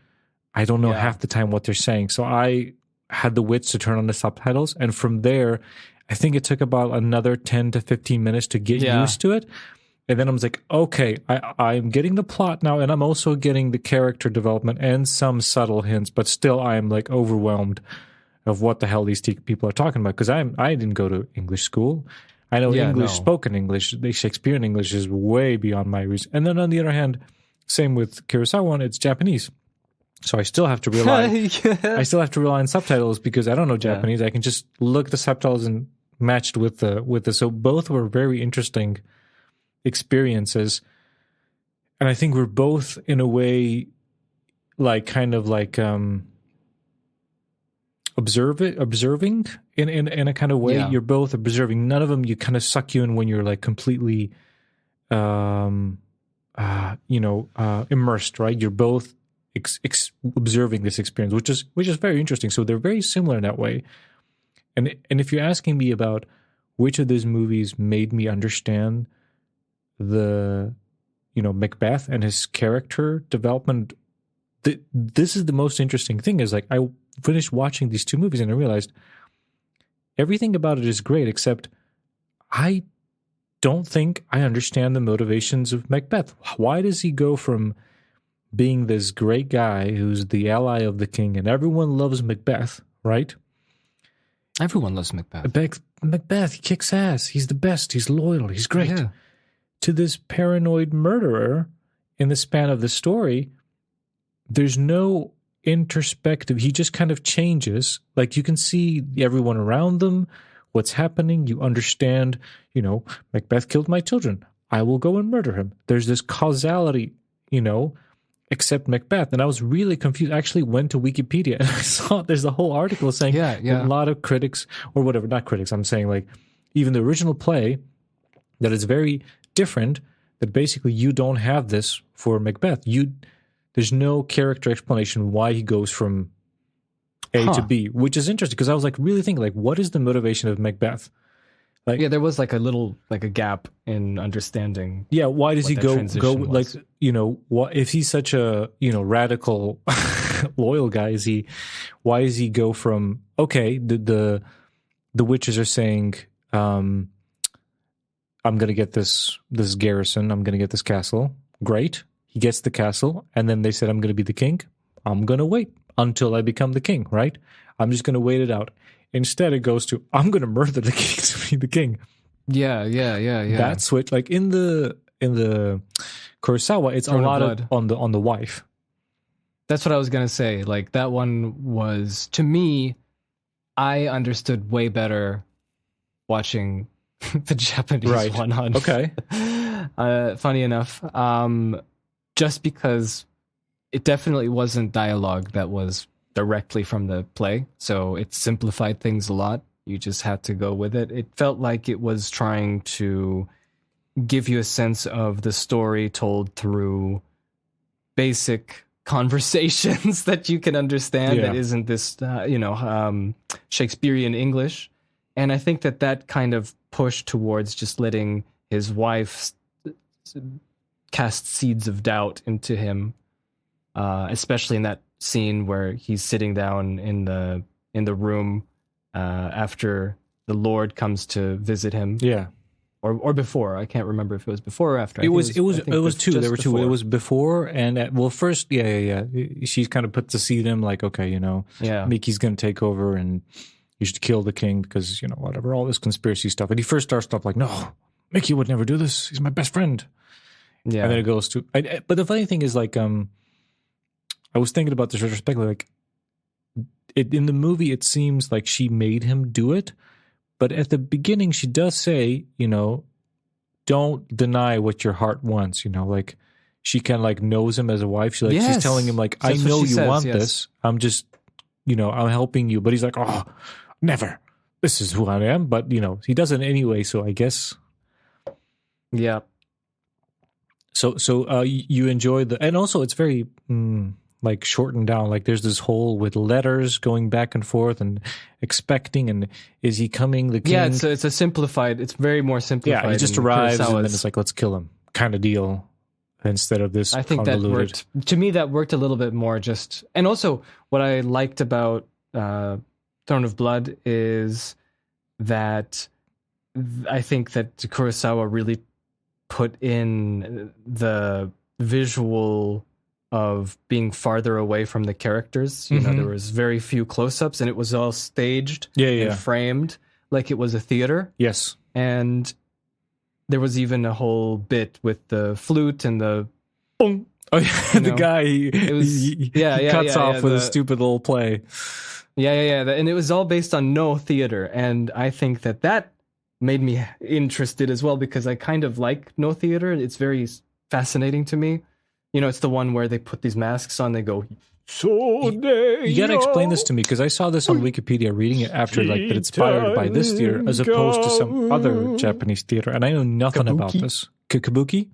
I don't know half the time what they're saying. So I had the wits to turn on the subtitles. And from there, I think it took about another 10 to 15 minutes to get used to it. And then I was like, okay, I'm getting the plot now, and I'm also getting the character development and some subtle hints, but still I am like overwhelmed of what the hell these people are talking about, because I didn't go to English school. I know spoken English, the Shakespearean English is way beyond my reason. And then on the other hand, same with Kurosawa, it's Japanese. So I still have to rely on subtitles because I don't know Japanese. I can just look at the subtitles and match it with the so both were very interesting experiences, and I think we're both in a way like kind of like observing in a kind of way. You're both observing. None of them you kind of suck you in when you're like completely immersed, right? You're both observing this experience, which is very interesting. So they're very similar in that way. And if you're asking me about which of these movies made me understand the Macbeth and his character development, this is the most interesting thing. Is like I finished watching these two movies and I realized everything about it is great, except I don't think I understand the motivations of Macbeth. Why does he go from being this great guy who's the ally of the king and everyone loves Macbeth, right? Everyone loves Macbeth. Macbeth, he kicks ass. He's the best. He's loyal. He's great. Yeah. To this paranoid murderer in the span of the story, there's no introspective. He just kind of changes. Like you can see everyone around them, what's happening. You understand, Macbeth killed my children. I will go and murder him. There's this causality, except Macbeth. And I was really confused. I actually went to Wikipedia and I saw there's a whole article saying a lot of critics, or whatever, not critics, I'm saying like even the original play, that is very different, that basically you don't have this for Macbeth. There's no character explanation why he goes from A to B, which is interesting because I was like really thinking like, what is the motivation of Macbeth? Like, there was like a gap in understanding. Yeah, why does he go like what if he's such a radical loyal guy? Why does he go from the witches are saying I'm going to get this garrison. I'm going to get this castle. Great. He gets the castle. And then they said, I'm going to be the king. I'm going to wait until I become the king, right? I'm just going to wait it out. Instead, it goes to, I'm going to murder the king to be the king. Yeah. That switch, like in the Kurosawa, it's Throne a lot of on the wife. That's what I was going to say. Like that one was, to me, I understood way better watching the Japanese one on. Okay. Funny enough, just because it definitely wasn't dialogue that was directly from the play, so it simplified things a lot. You just had to go with it. It felt like it was trying to give you a sense of the story told through basic conversations that you can understand that isn't this, Shakespearean English. And I think that kind of push towards just letting his wife cast seeds of doubt into him, especially in that scene where he's sitting down in the room after the Lord comes to visit him. Yeah. Or before. I can't remember if it was before or after. It was two. There were two. It was before and first, she kind of put the seed in, like, okay, Miki's going to take over and you should kill the king because, whatever, all this conspiracy stuff. And he first starts off like, no, Miki would never do this. He's my best friend. Yeah. And then it goes to, but the funny thing is, like, I was thinking about this retrospectively, like, in the movie, it seems like she made him do it. But at the beginning, she does say, don't deny what your heart wants, like she kind of like knows him as a wife. She's telling him, like, I know you want this. I'm just, I'm helping you. But he's like, oh, never. This is who I am. But, he does it anyway. So I guess. Yeah. So you enjoy and also it's very like shortened down. Like there's this whole with letters going back and forth and expecting, and is he coming? The king? Yeah, it's a simplified. It's very more simplified. Yeah, he just arrives and then it's like, let's kill him, kind of deal. Instead of this, I think convoluted. that worked. To me, that worked a little bit more. And also what I liked about Throne of Blood is that I think that Kurosawa really put in the visual of being farther away from the characters. There was very few close-ups, and it was all staged and framed like it was a theater. Yes. And there was even a whole bit with the flute and the boom. Oh, yeah, the guy, he cuts off with a stupid little play. Yeah. And it was all based on no theater. And I think that made me interested as well, because I kind of like no theater. It's very fascinating to me. It's the one where they put these masks on, they go, you gotta explain this to me, because I saw this on Wikipedia reading it after, like, that it's inspired by this theater as opposed to some other Japanese theater, and I know nothing about this. Kabuki?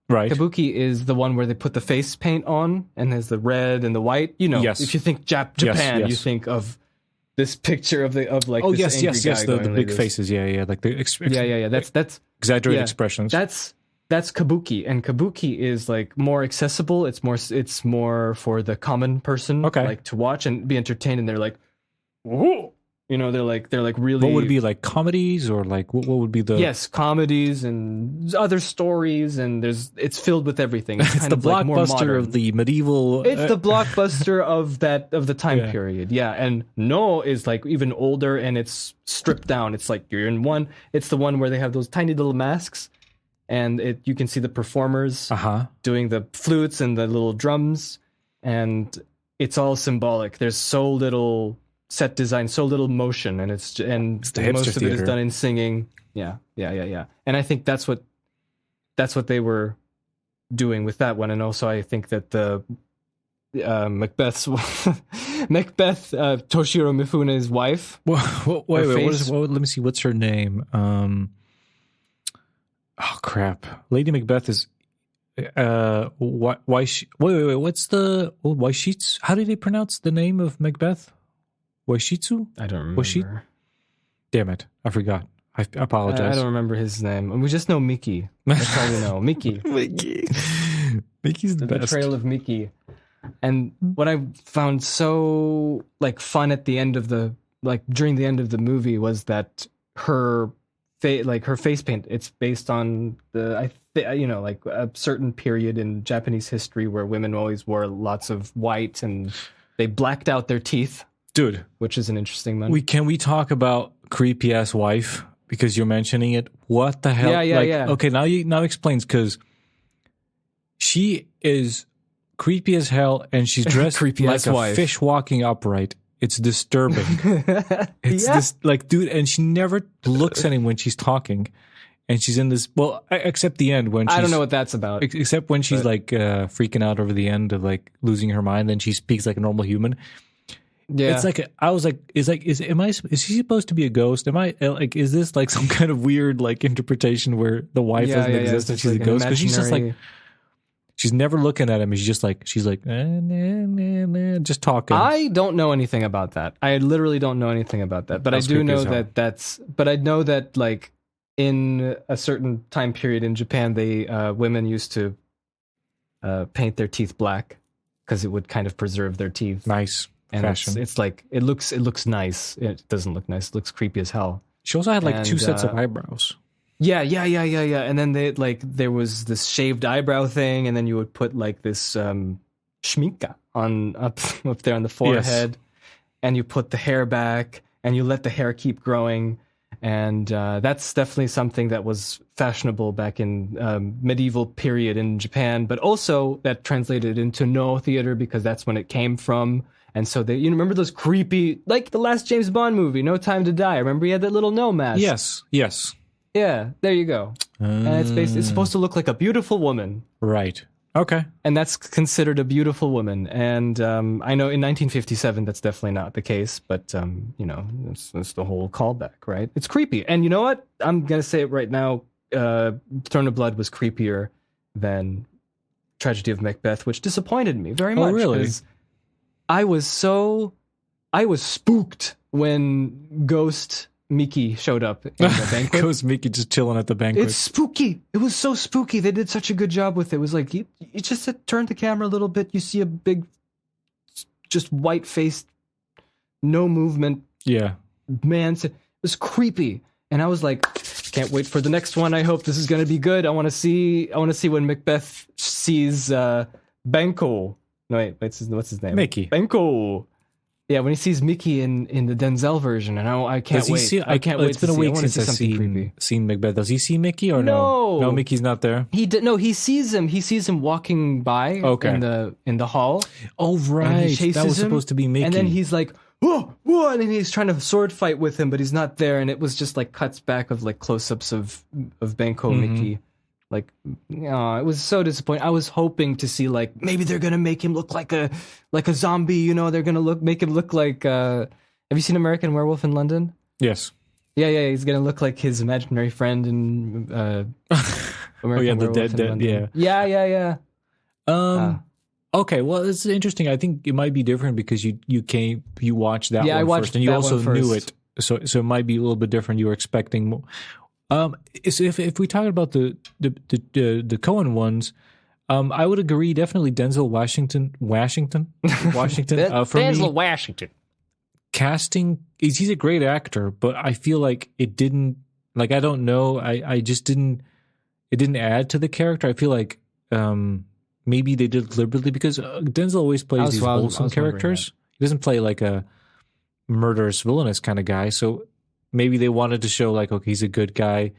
Right. Kabuki is the one where they put the face paint on, and there's the red and the white. If you think Japan, you think of this picture of this angry guy the big faces, like the that's exaggerated expressions. That's Kabuki, and Kabuki is like more accessible. It's more for the common person, like to watch and be entertained. And they're like, whoa, they're like really. What would be like comedies, or like what would be the? Yes, comedies and other stories, and it's filled with everything. It's kind the blockbuster of the medieval. It's the blockbuster of the time period. Yeah, and No is like even older, and it's stripped down. It's like you're in one. It's the one where they have those tiny little masks. And you can see the performers doing the flutes and the little drums, and it's all symbolic. There's so little set design, so little motion, and it's most of it is done in singing. Yeah. And I think that's what they were doing with that one. And also, I think that the Macbeth, Toshiro Mifune's wife. Wait. Let me see. What's her name? Oh crap! Lady Macbeth is why she, wait. What's the Waishitsu? How do they pronounce the name of Macbeth? Waishitsu? I don't remember. Damn it! I forgot. I apologize. I don't remember his name. We just know Miki. That's all we know. Miki. Miki's the best. The Trail of Miki. And what I found so like fun at the end of during the end of the movie was that her face paint, it's based on like a certain period in Japanese history where women always wore lots of white and they blacked out their teeth, dude, which is an interesting one. Can we talk about creepy ass wife, because you're mentioning it? What the hell? Yeah. Okay, now explains, because she is creepy as hell and she's dressed like a fish walking upright. It's disturbing. It's this, like, dude, and she never looks at him when she's talking, and she's in this. Well, except the end when I don't know what that's about. Except when she's freaking out over the end of like losing her mind, then she speaks like a normal human. Yeah. It's like I was like, is he supposed to be a ghost? Am I like, is this like some kind of weird like interpretation where the wife doesn't exist and she's like a ghost? Because she's just like, imaginary- she's never looking at him. She's like, just talking. I don't know anything about that. I literally don't know anything about that. But That's I do creepy know as hell. but I know that like in a certain time period in Japan, they women used to paint their teeth black because it would kind of preserve their teeth. Nice And fashion. it's like it looks nice. It doesn't look nice. It looks creepy as hell. She also had like And, 2 sets of eyebrows. Yeah. And then they like there was this shaved eyebrow thing, and then you would put like this schminke on up there on the forehead, and you put the hair back, and you let the hair keep growing, and that's definitely something that was fashionable back in medieval period in Japan, but also that translated into no theater because that's when it came from. And so you remember those creepy, like the last James Bond movie, No Time to Die. Remember he had that little no mask. Yes. Yeah, there you go. And it's supposed to look like a beautiful woman. Right. Okay. And that's considered a beautiful woman. And I know in 1957 that's definitely not the case, but it's the whole callback, right? It's creepy. And you know what? I'm gonna say it right now. Throne of Blood was creepier than Tragedy of Macbeth, which disappointed me very much. Oh, really? 'Cause I was spooked when Ghost Miki showed up in the banquet. Goes Mickey just chilling at the banquet. It's spooky. It was so spooky. They did such a good job with it. It was like you just turn the camera a little bit. You see a big, just white faced, no movement Yeah. man. It was creepy, and I was like, can't wait for the next one. I hope this is going to be good. I want to see when Macbeth sees banquo. No wait, what's his name? Mickey. Banquo. Yeah, when he sees Mickey in the Denzel version, and I can't Does he wait. see? I can't wait. It's been to a see. week I wanna since I've see something creepy. seen Macbeth. Does he see Mickey or no? No. No, Mickey's not there. He did no. He sees him. He sees him walking by in the hall. Oh, right. And he chases That was him, supposed to be Mickey. And then he's like, whoa, whoa, and then he's trying to sword fight with him, but he's not there. And it was just like cuts back of like close-ups of Banco Mickey. Like, it was so disappointing. I was hoping to see like maybe they're gonna make him look like a zombie. You know, they're gonna make him look like. Have you seen American Werewolf in London? Yes. Yeah. He's gonna look like his imaginary friend in American the Werewolf in dead. London. Yeah. Okay, well, it's interesting. I think it might be different because you watched that Yeah, I one watched first, and you that also one knew first. it. So it might be a little bit different. You were expecting more. So if we talk about the Coen ones, I would agree. Definitely Denzel Washington. For Denzel me, Washington. casting he's a great actor, but I feel like it didn't. Like I don't know. I just didn't. It didn't add to the character. I feel like maybe they did deliberately because Denzel always plays these wholesome characters. He doesn't play like a murderous, villainous kind of guy. So maybe they wanted to show like, okay, he's a good guy.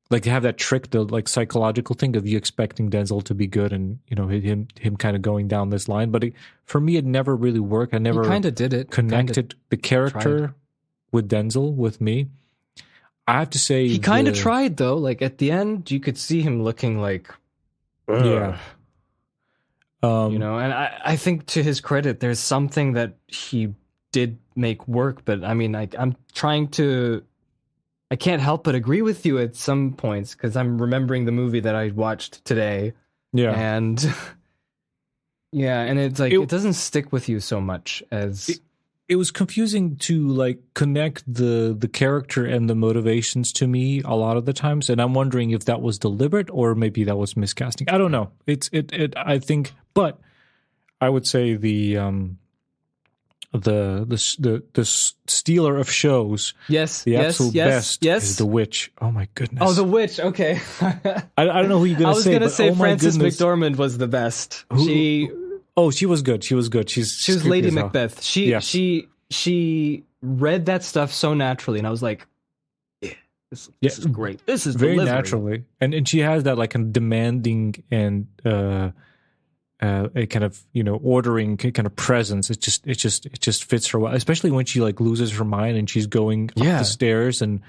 Like to have that trick, the like psychological thing of you expecting Denzel to be good, and him kind of going down this line. But for me, it never really worked. I never kind of did it. Connected the character with Denzel with me. I have to say He kind of tried though. Like at the end, you could see him looking like, yeah. And I think to his credit, there's something that he did make work. But I mean, I'm trying to. I can't help but agree with you at some points because I'm remembering the movie that I watched today. Yeah. And and it's like it doesn't stick with you so much as it was confusing to like connect the character and the motivations to me a lot of the times, and I'm wondering if that was deliberate or maybe that was miscasting. I don't know. I think, but I would say the stealer of shows. Yes, the absolute best yes. is the witch. Oh my goodness. Oh, the witch. Okay. I don't know who you're gonna say. I was gonna say Frances goodness. McDormand was the best. She was good. She was good. She was Lady Macbeth. She read that stuff so naturally, and I was like, this is great. This is very delivery. naturally, and she has that like a demanding and a kind of ordering kind of presence. It just fits her well, especially when she like loses her mind and she's going up the stairs and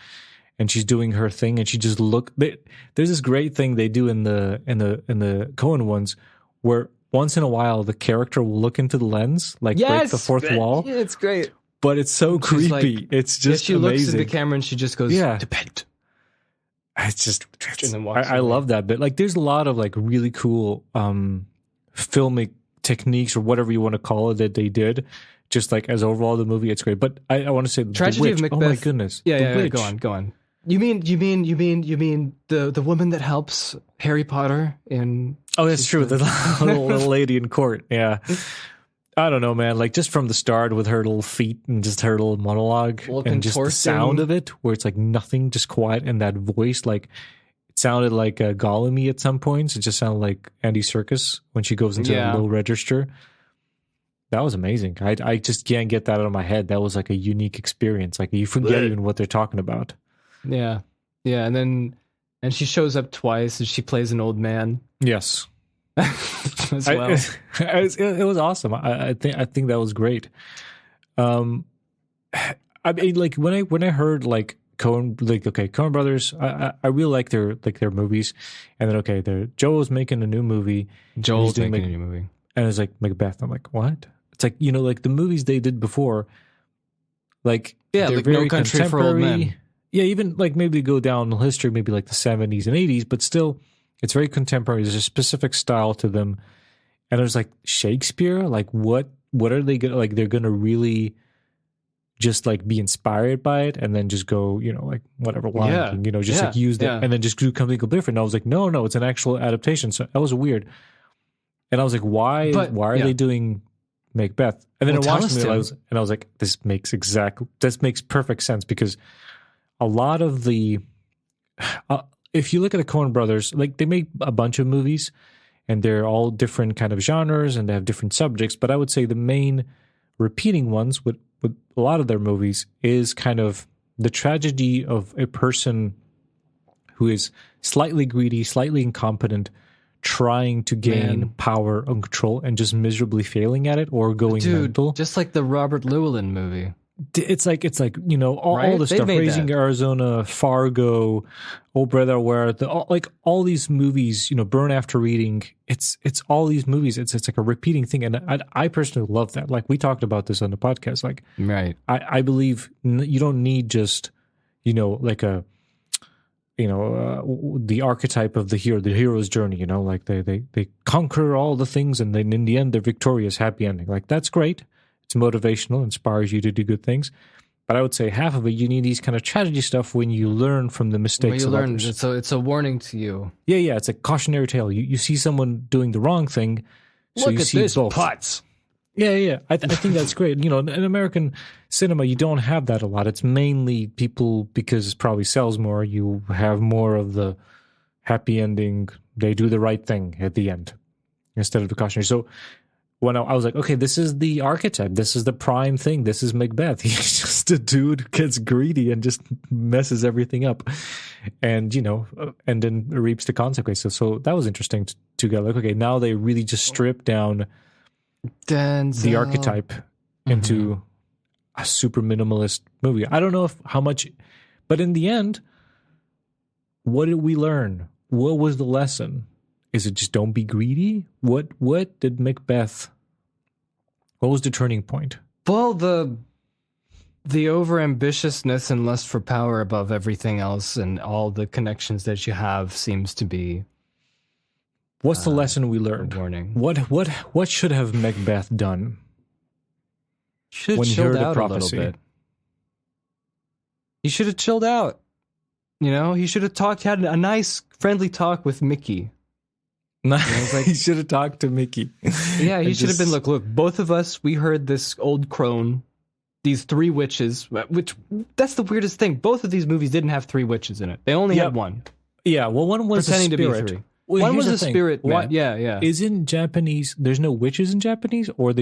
she's doing her thing and she just there's this great thing they do in the Coen ones where once in a while the character will look into the lens, like break the fourth wall. Yeah, it's great. But it's so creepy. Like, it's just she amazing. Looks at the camera and she just goes, to bed. It's just, I love that bit. Like, there's a lot of like really cool filmic techniques or whatever you want to call it that they did. Just like as overall the movie, it's great. But I want to say Tragedy of Macbeth. Oh my goodness. Yeah, go on. You mean the woman that helps Harry Potter in? Oh, that's true. The little lady in court. Yeah. I don't know, man. Like, just from the start with her little feet and just her little monologue and just the sound of it, where it's like nothing, just quiet, and that voice, like, it sounded like Gollum-y at some points. It just sounded like Andy Serkis when she goes into the low register. That was amazing. I just can't get that out of my head. That was like a unique experience. Like, you forget even what they're talking about. Yeah. Yeah. And she shows up twice and she plays an old man. Yes. As well. It was awesome. I think that was great. I mean, like when I heard like Coen Brothers, I really like their movies, and then Joel's making a new movie. Joel's making a new movie, and it's like Macbeth. I'm like, what? It's like, like the movies they did before, like like No Country for Old Men. Yeah, even like maybe go down history, maybe like the 70s and 80s, but still. It's very contemporary. There's a specific style to them. And it was like, Shakespeare? Like, what are they going to, like, they're going to really just, like, be inspired by it and then just go, like, whatever, Lion King, just, like, use that and then just do something different. And I was like, no, it's an actual adaptation. So that was weird. And I was like, why are they doing Macbeth? And then I watched it and I was like, this makes perfect sense, because a lot of the... if you look at the Coen Brothers, like, they make a bunch of movies and they're all different kind of genres and they have different subjects. But I would say the main repeating ones with a lot of their movies is kind of the tragedy of a person who is slightly greedy, slightly incompetent, trying to gain power and control and just miserably failing at it or going mental. Just like the Robert Llewellyn movie. It's like all the stuff, Raising Arizona, Fargo, Oh Brother Where, all these movies, Burn After Reading. It's all these movies. It's like a repeating thing, and I personally love that. Like, we talked about this on the podcast. Like, right, I believe you don't need just like a the archetype of the hero, the hero's journey. Like they conquer all the things, and then in the end they're victorious, happy ending. Like, that's great. It's motivational, inspires you to do good things. But I would say half of it, you need these kind of tragedy stuff when you learn from the mistakes of others. So it's a warning to you. Yeah. It's a cautionary tale. You see someone doing the wrong thing, so Look you at see this both. Putz. Yeah. I think that's great. In American cinema, you don't have that a lot. It's mainly people, because it probably sells more, you have more of the happy ending, they do the right thing at the end, instead of the cautionary. So when I was like, okay, this is the archetype. This is the prime thing. This is Macbeth. He's just a dude who gets greedy and just messes everything up. And, and then reaps the consequences. So that was interesting to go like, okay, now they really just strip down Denzel. the archetype into a super minimalist movie. I don't know how much, but in the end, what did we learn? What was the lesson? Is it just don't be greedy? What did Macbeth... What was the turning point? Well, the overambitiousness and lust for power above everything else and all the connections that you have seems to be... What's the lesson we learned? Warning. What should have Macbeth done? Should have chilled out a little bit. He should have chilled out. He should have had a nice, friendly talk with Mickey. He should have talked to Mickey. Yeah, he should have been, look, both of us, we heard this old crone, these three witches, which, that's the weirdest thing. Both of these movies didn't have three witches in it. They only had one. Yeah, well, one was pretending a spirit. To be three. Well, one was a thing. spirit man. Yeah. Is in Japanese, there's no witches in Japanese, or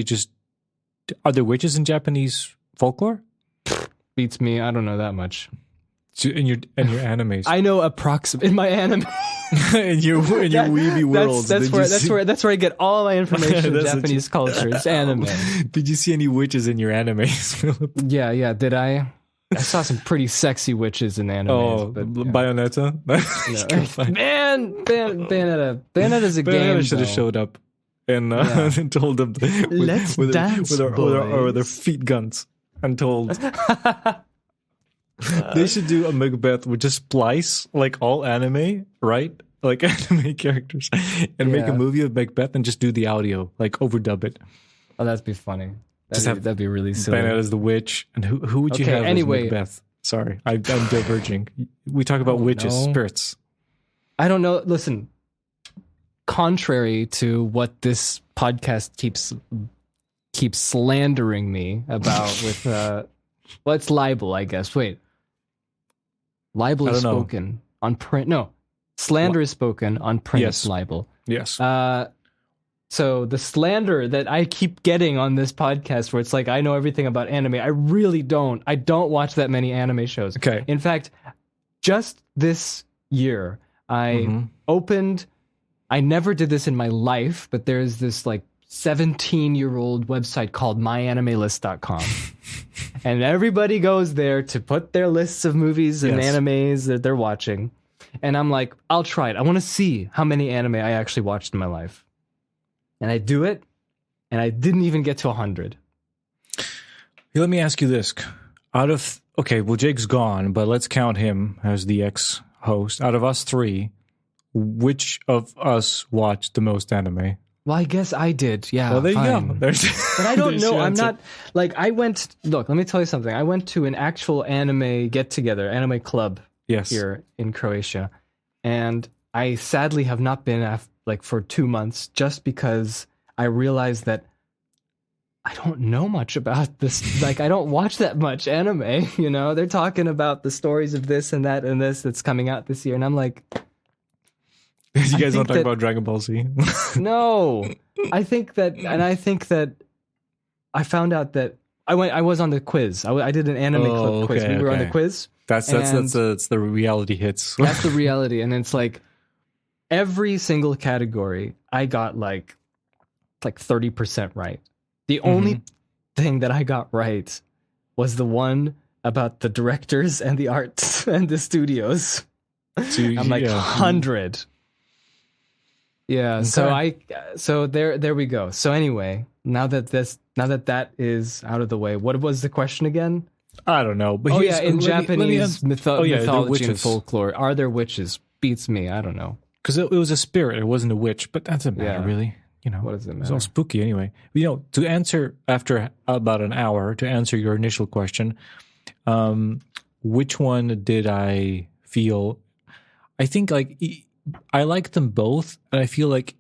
are there witches in Japanese folklore? Beats me, I don't know that much. In your animes. I know in my anime. in your weeby world. That's where I get all my information in Japanese culture. It's anime. Did you see any witches in your animes, Philip? Yeah. Did I? I saw some pretty sexy witches in animes. Oh, but, Bayonetta? Man, Bayonetta's a game. Bayonetta should have showed up. and and told them Let's dance, with their feet guns, and told they should do a Macbeth with just splice like all anime, right? Like anime characters, and make a movie of Macbeth and just do the audio, like overdub it. Oh, that'd be funny. That'd be really silly. Bennett as the witch, and who would you have as Macbeth? Sorry, I'm diverging. We talk about witches, spirits. I don't know. Listen, contrary to what this podcast keeps slandering me about with, well, it's libel, I guess. Wait, libel is spoken on print. No, slander is spoken on print. Yes. Libel. Yes. So the slander that I keep getting on this podcast, where it's like I know everything about anime, I really don't. I don't watch that many anime shows. Okay. In fact, just this year, I opened. I never did this in my life, but there's this like 17-year-old website called myanimelist.com. And everybody goes there to put their lists of movies and animes that they're watching. And I'm like, I'll try it. I want to see how many anime I actually watched in my life. And I do it, and I didn't even get to 100. Hey, let me ask you this. Jake's gone, but let's count him as the ex-host. Out of us three, which of us watched the most anime? Well, I guess I did. Yeah. Well, there you go. But I don't know. I'm not like look, let me tell you something. I went to an actual anime get-together, anime club here in Croatia. And I sadly have not been for 2 months, just because I realized that I don't know much about this. Like, I don't watch that much anime, you know? They're talking about the stories of this and that and this that's coming out this year. And I'm like... You guys don't talk about Dragon Ball Z? No. I think that I found out that I was on the quiz. I did an anime club quiz. We were on the quiz. That's the reality hits. That's the reality. And it's like, every single category, I got like 30% right. The only thing that I got right was the one about the directors and the arts and the studios. I'm like 100. Yeah. Okay. So there we go. So anyway, now that that is out of the way, what was the question again? I don't know. But in Japanese mythology and folklore, are there witches? Beats me. I don't know. Because it was a spirit, it wasn't a witch, but that doesn't matter, really. You know, what does it matter? It's all spooky anyway. You know, to answer after about an hour, to answer your initial question, which one did I feel? I think I like them both, and I feel like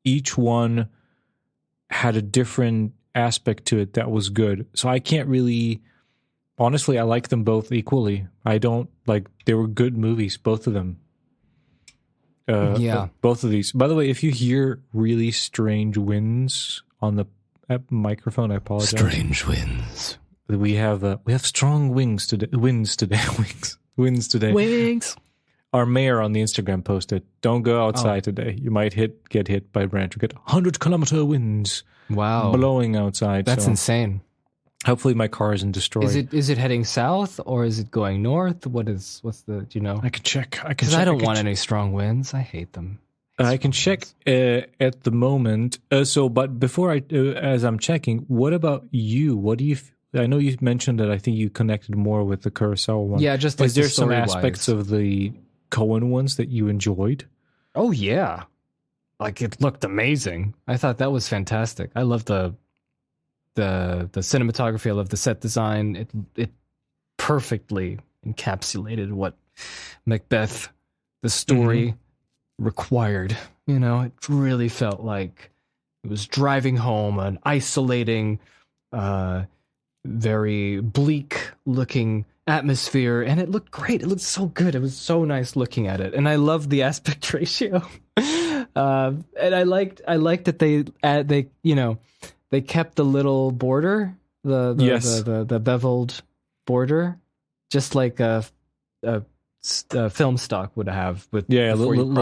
each one had a different aspect to it that was good. So I can't really, honestly, I like them both equally. I don't they were good movies, both of them. Both of these. By the way, if you hear really strange winds on the microphone, I apologize. Strange winds. We have strong winds today. Winds today. Wings. Our mayor on the Instagram posted, "Don't go outside today. You might get hit by a branch. You get 100-kilometer winds. Wow, blowing outside. That's insane. Hopefully, my car isn't destroyed. Is it heading south or is it going north? What's the? Do you know? I can check. Because I don't want any strong winds. I hate them. I can check at the moment. But before as I'm checking, what about you? What do you? I know you mentioned that I think you connected more with the Kurosawa one. Yeah, just is there some aspects of the Coen ones that you enjoyed? Oh yeah, like it looked amazing. I thought that was fantastic. I love the cinematography. I love the set design. It perfectly encapsulated what Macbeth, the story, required. You know, it really felt like it was driving home an isolating, very bleak looking atmosphere, and it looked great. It looked so good. It was so nice looking at it, and I loved the aspect ratio. And I liked that they kept the little border, the beveled border, just like a film stock would have with little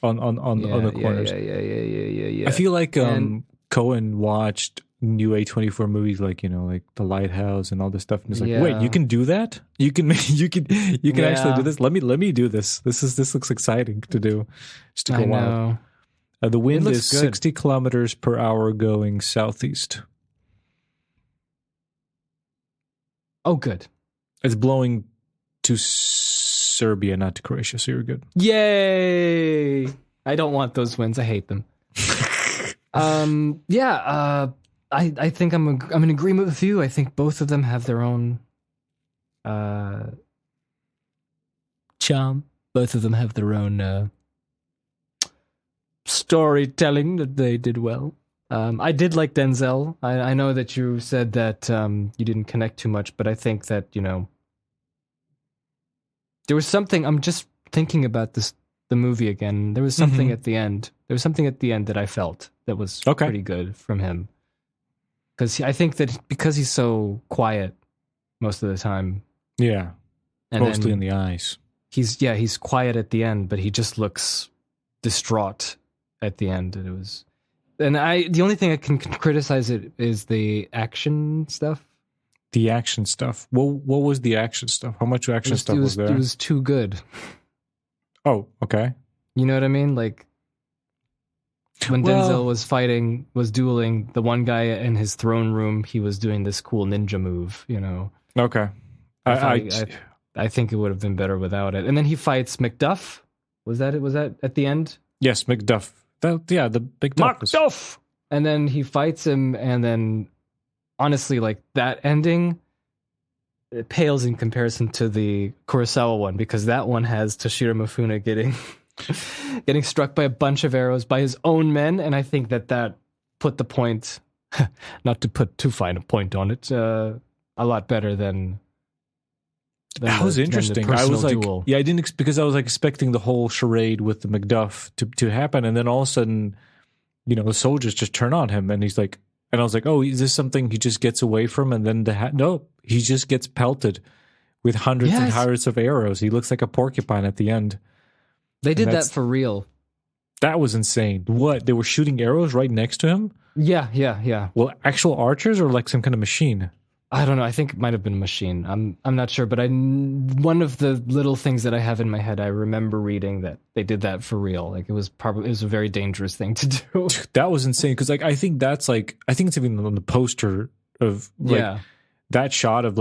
on the corners. Yeah. I feel like Coen watched new A24 movies like The Lighthouse and all this stuff, and it's like, wait, you can do that? You can actually do this? Let me do this. This looks exciting to do. Just to go wild. The wind looks is good. 60 kilometers per hour going southeast. Oh, good. It's blowing to Serbia, not to Croatia, so you're good. Yay! I don't want those winds. I hate them. I think I'm in agreement with you. I think both of them have their own charm. Both of them have their own storytelling that they did well. I did like Denzel. I know that you said that you didn't connect too much, but I think that, there was something. I'm just thinking about the movie again. There was something at the end. There was something at the end that I felt that was pretty good from him. Because I think that because he's so quiet most of the time. Yeah. And mostly in the eyes. He's quiet at the end, but he just looks distraught at the end. And the only thing I can criticize it is the action stuff. The action stuff. What was the action stuff? How much action stuff was there? It was too good. Oh, okay. You know what I mean? Like when Denzel was dueling the one guy in his throne room, he was doing this cool ninja move, Okay. I think it would have been better without it. And then he fights MacBeth. Was that it? Was that at the end? Yes, MacBeth. The big MacBeth! And then he fights him, and then honestly, like that ending, it pales in comparison to the Kurosawa one, because that one has Toshiro Mifune getting struck by a bunch of arrows by his own men, and I think that put the point, not to put too fine a point on it, a lot better than that was interesting. I was like, duel. I didn't because I was like expecting the whole charade with the MacBeth to happen, and then all of a sudden, the soldiers just turn on him, and he's like, and I was like, oh, is this something he just gets away from? And then no, he just gets pelted with hundreds and hundreds of arrows. He looks like a porcupine at the end. They did that for real. That was insane. What? They were shooting arrows right next to him? Yeah. Well, actual archers or like some kind of machine? I don't know. I think it might have been a machine. I'm not sure, but one of the little things that I have in my head, I remember reading that they did that for real. Like it was a very dangerous thing to do. That was insane because I think it's even on the poster of that shot of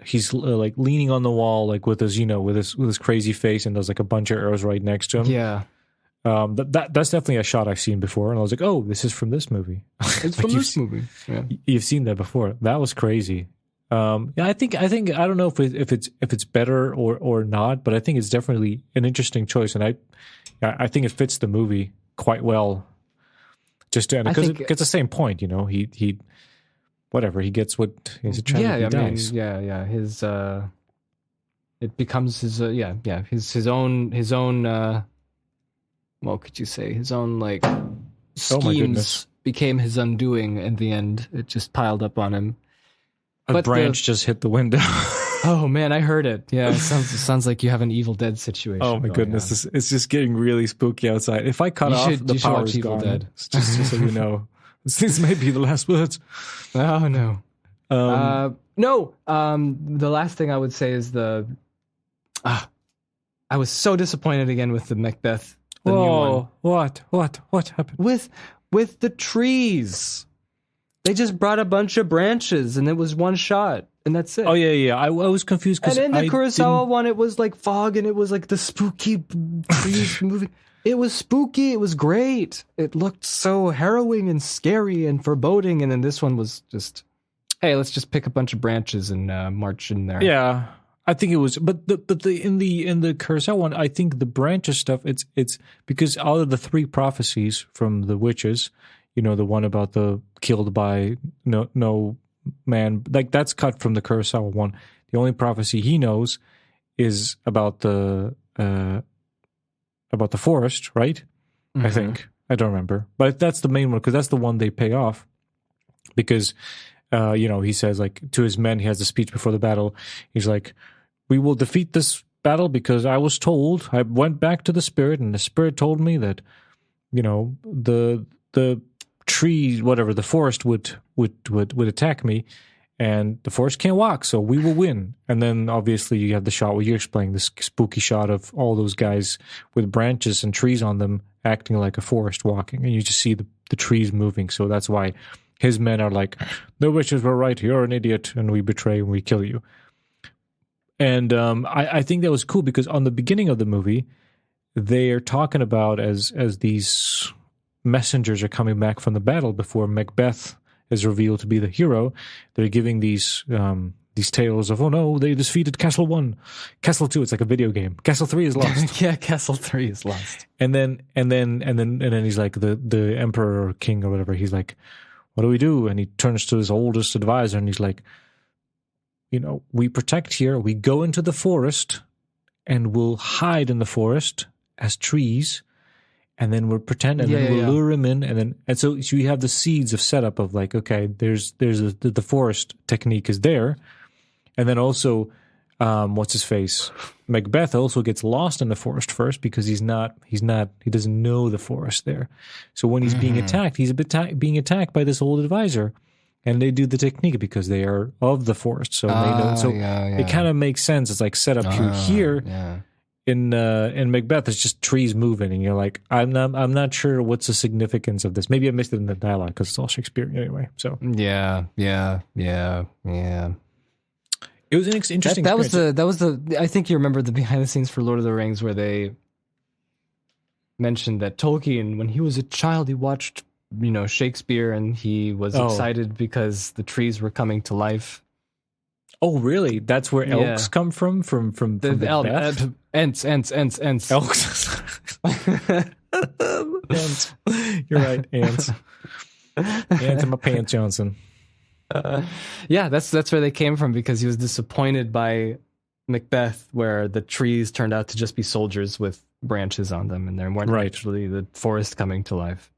he's like leaning on the wall like with his crazy face, and there's like a bunch of arrows right next to him. Yeah. That's definitely a shot I've seen before, and I was like, "Oh, this is from this movie." It's from this movie. Yeah. You've seen that before. That was crazy. I think I don't know if it's better or not, but I think it's definitely an interesting choice, and I think it fits the movie quite well. Just because it gets the same point, he whatever he gets what he's a child. He dies. His it becomes his own. What could you say? His own schemes became his undoing in the end. It just piled up on him. A branch just hit the window. Oh man, I heard it. Yeah, it sounds like you have an Evil Dead situation. Oh my goodness, it's just getting really spooky outside. If I cut off, the power is gone. Dead. Just so you know, this may be the last words. Oh no. No. The last thing I would say is I was so disappointed again with the MacBeth. The new one. What happened? With the trees. They just brought a bunch of branches and it was one shot and that's it. Oh yeah. I was confused because in the Kurosawa one, it was like fog and it was like the spooky trees moving. It was spooky. It was great. It looked so harrowing and scary and foreboding. And then this one was just, hey, let's just pick a bunch of branches and march in there. Yeah. I think it was, but in the Kurosawa one, I think the branches stuff. It's because out of the three prophecies from the witches, the one about the killed by no man, like that's cut from the Kurosawa one. The only prophecy he knows is about the forest, right? Mm-hmm. I think I don't remember, but that's the main one because that's the one they pay off because. He says like to his men, he has a speech before the battle. He's like, we will defeat this battle because I went back to the spirit and the spirit told me that, the trees, whatever, the forest would attack me. and the forest can't walk, so we will win. And then obviously you have the shot where you're explaining, this spooky shot of all those guys with branches and trees on them acting like a forest walking, and you just see the trees moving. So that's why his men are like, the witches were right, you're an idiot, and we betray and we kill you. And I think that was cool because on the beginning of the movie, they're talking about as these messengers are coming back from the battle before MacBeth is revealed to be the hero. They're giving these tales of, oh no, they defeated Castle 1, Castle 2. It's like a video game. Castle 3 is lost. Yeah, Castle 3 is lost. And then he's like the emperor or king or whatever. He's like, what do we do? And he turns to his oldest advisor and he's like, we protect here. We go into the forest and we'll hide in the forest as trees, and then we'll pretend, and then we'll lure him in, and so you have the seeds of setup of like, okay, there's the forest technique is there, and then also, what's his face, MacBeth also gets lost in the forest first because he doesn't know the forest there, so when he's being attacked, he's being attacked by this old advisor, and they do the technique because they are of the forest, so they know. So it kind of makes sense. It's like set up here. Yeah. In MacBeth, it's just trees moving, and you're like, I'm not sure what's the significance of this. Maybe I missed it in the dialogue because it's all Shakespeare anyway. So yeah. It was an interesting. That was the. I think you remember the behind the scenes for Lord of the Rings where they mentioned that Tolkien, when he was a child, he watched Shakespeare, and he was excited because the trees were coming to life. Oh, really? That's where elks come from the Ents. Elks. Ants. You're right, ants. Ants in my pants, Johnson. That's where they came from, because he was disappointed by MacBeth, where the trees turned out to just be soldiers with branches on them, and there weren't actually the forest coming to life.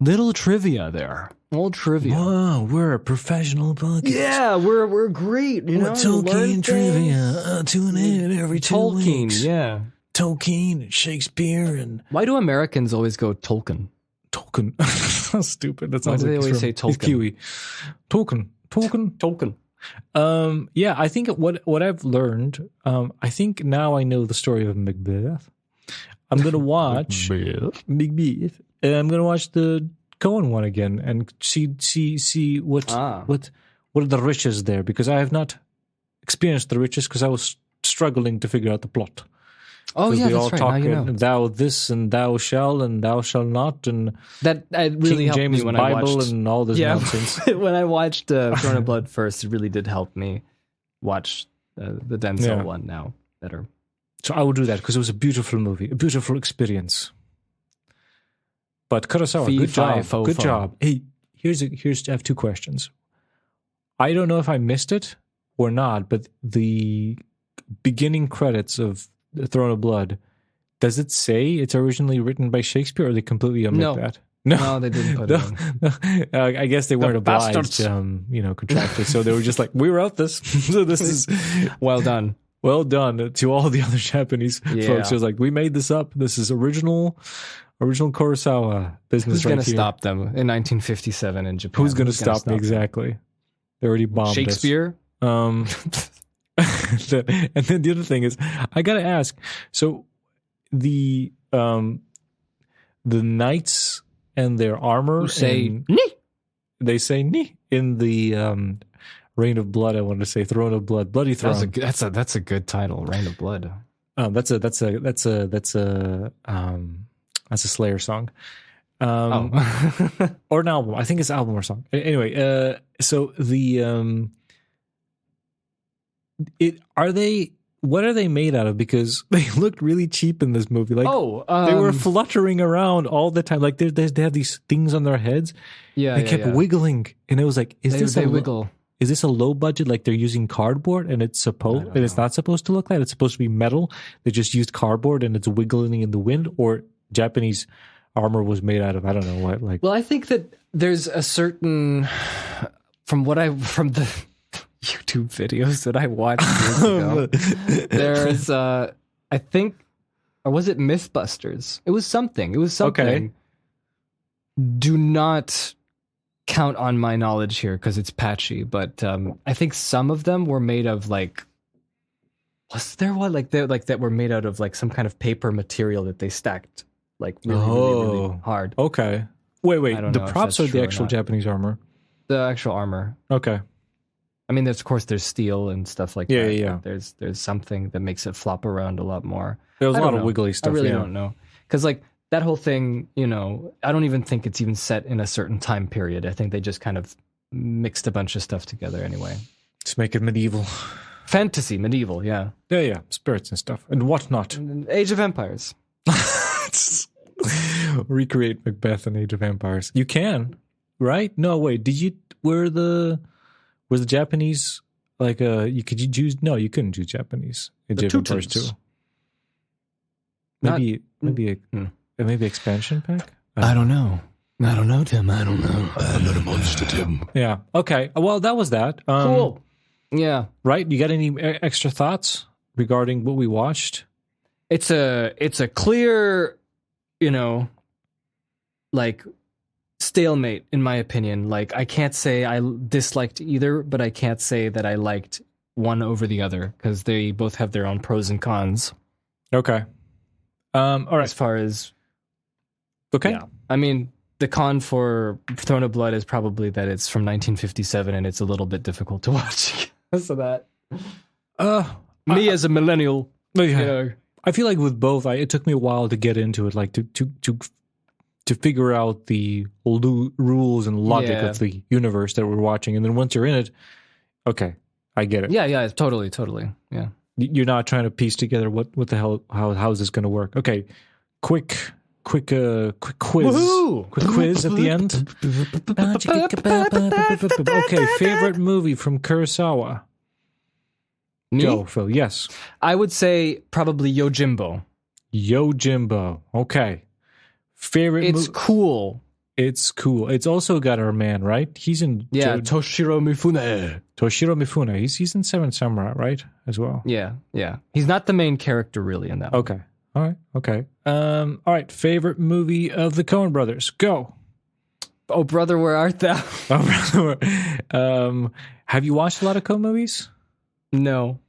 Little trivia there. Old trivia. Whoa, we're a professional podcast. Yeah, we're great. Tolkien trivia. Tune in every 2 weeks. Yeah. Tolkien, Shakespeare, and why do Americans always go Tolkien? Tolkien. That's stupid. That sounds why do like they always say Tolkien? He's Kiwi. Tolkien. Yeah, I think what I've learned. I think now I know the story of MacBeth. I'm gonna watch MacBeth. And I'm gonna watch the Coen one again and see what are the riches there, because I have not experienced the riches because I was struggling to figure out the plot. Oh yeah, we that's all right. talk thou this and thou shall and thou shall not, and that really King helped James me when Bible I watched, and all this nonsense. When I watched Throne of Blood first, it really did help me watch the Denzel one now better. So I will do that because it was a beautiful movie, a beautiful experience. But Kurosawa, good job. Hey, here's I have 2 questions. I don't know if I missed it or not, but the beginning credits of The Throne of Blood, does it say it's originally written by Shakespeare, or they completely omit that? No, they didn't put it in. I guess they weren't obliged, contracted. So they were just like, we wrote this. So this is well done. Well done to all the other Japanese folks. It was like, we made this up. This is original Kurosawa business. Who's going to stop them in 1957 in Japan? Who's going to stop me? Exactly. They already bombed Shakespeare? Us. And then the other thing is, I got to ask. So the knights and their armor they say "ni" in the Reign of Blood. I want to say Throne of Blood, Bloody Throne. That's a good title, Reign of Blood. That's a Slayer song. Or an album. I think it's an album or song. Anyway, so the what are they made out of? Because they looked really cheap in this movie. Like they were fluttering around all the time. Like they have these things on their heads. Yeah, they kept wiggling, and it was like, they wiggle? Is this a low budget? Like they're using cardboard, and it's not supposed to look like that. It's supposed to be metal. They just used cardboard, and it's wiggling in the wind. Or Japanese armor was made out of, I don't know what. Like, well, I think that there's a certain from the YouTube videos that I watched years ago. There's I think, or was it Mythbusters? It was something. Okay. Do not count on my knowledge here because it's patchy, but I think some of them were made of like, was there one like that were made out of like some kind of paper material that they stacked like really hard. Okay. Wait. The props or the actual or Japanese armor? The actual armor. Okay. I mean, of course, there's steel and stuff like that. Yeah. There's something that makes it flop around a lot more. There's a lot of wiggly stuff. I really don't know. Because, like, that whole thing, you know, I don't even think it's even set in a certain time period. I think they just kind of mixed a bunch of stuff together anyway. Just make it medieval. Fantasy, medieval, yeah. Yeah. Spirits and stuff. And whatnot. Age of Empires. Recreate Macbeth and Age of Empires. You can, right? No, wait. Was the Japanese like you choose? No, you couldn't choose Japanese. Age of Empires too. Maybe expansion pack. I don't know, Tim. I don't know. I'm not a monster, Tim. Yeah. Okay. Well, that was that. Cool. Yeah. Right. You got any extra thoughts regarding what we watched? It's a clear, you know, like stalemate in my opinion. Like I can't say I disliked either, but I can't say that I liked one over the other because they both have their own pros and cons. Okay. All right. As far as yeah. I mean, the con for Throne of Blood is probably that it's from 1957 and it's a little bit difficult to watch. So that me as a millennial, yeah. You know, I feel like with both, it took me a while to get into it, like to figure out the rules and logic of the universe that we're watching, and then once you're in it, okay, I get it. Yeah, totally, yeah. You're not trying to piece together what the hell how is this going to work? Okay, quick quiz. Woohoo! Quick quiz at the end. Okay, favorite movie from Kurosawa. Me? Go, Phil. Yes. I would say probably Yojimbo. Yojimbo. Okay. Favorite It's cool. It's cool. It's also got our man, right? He's in Toshiro Mifune. Toshiro Mifune. He's in Seven Samurai, right? As well. Yeah. He's not the main character really in that one. Okay. All right. Okay. All right. Favorite movie of the Coen brothers. Go. Oh brother, where art thou? Oh, brother. Have you watched a lot of Coen movies? No.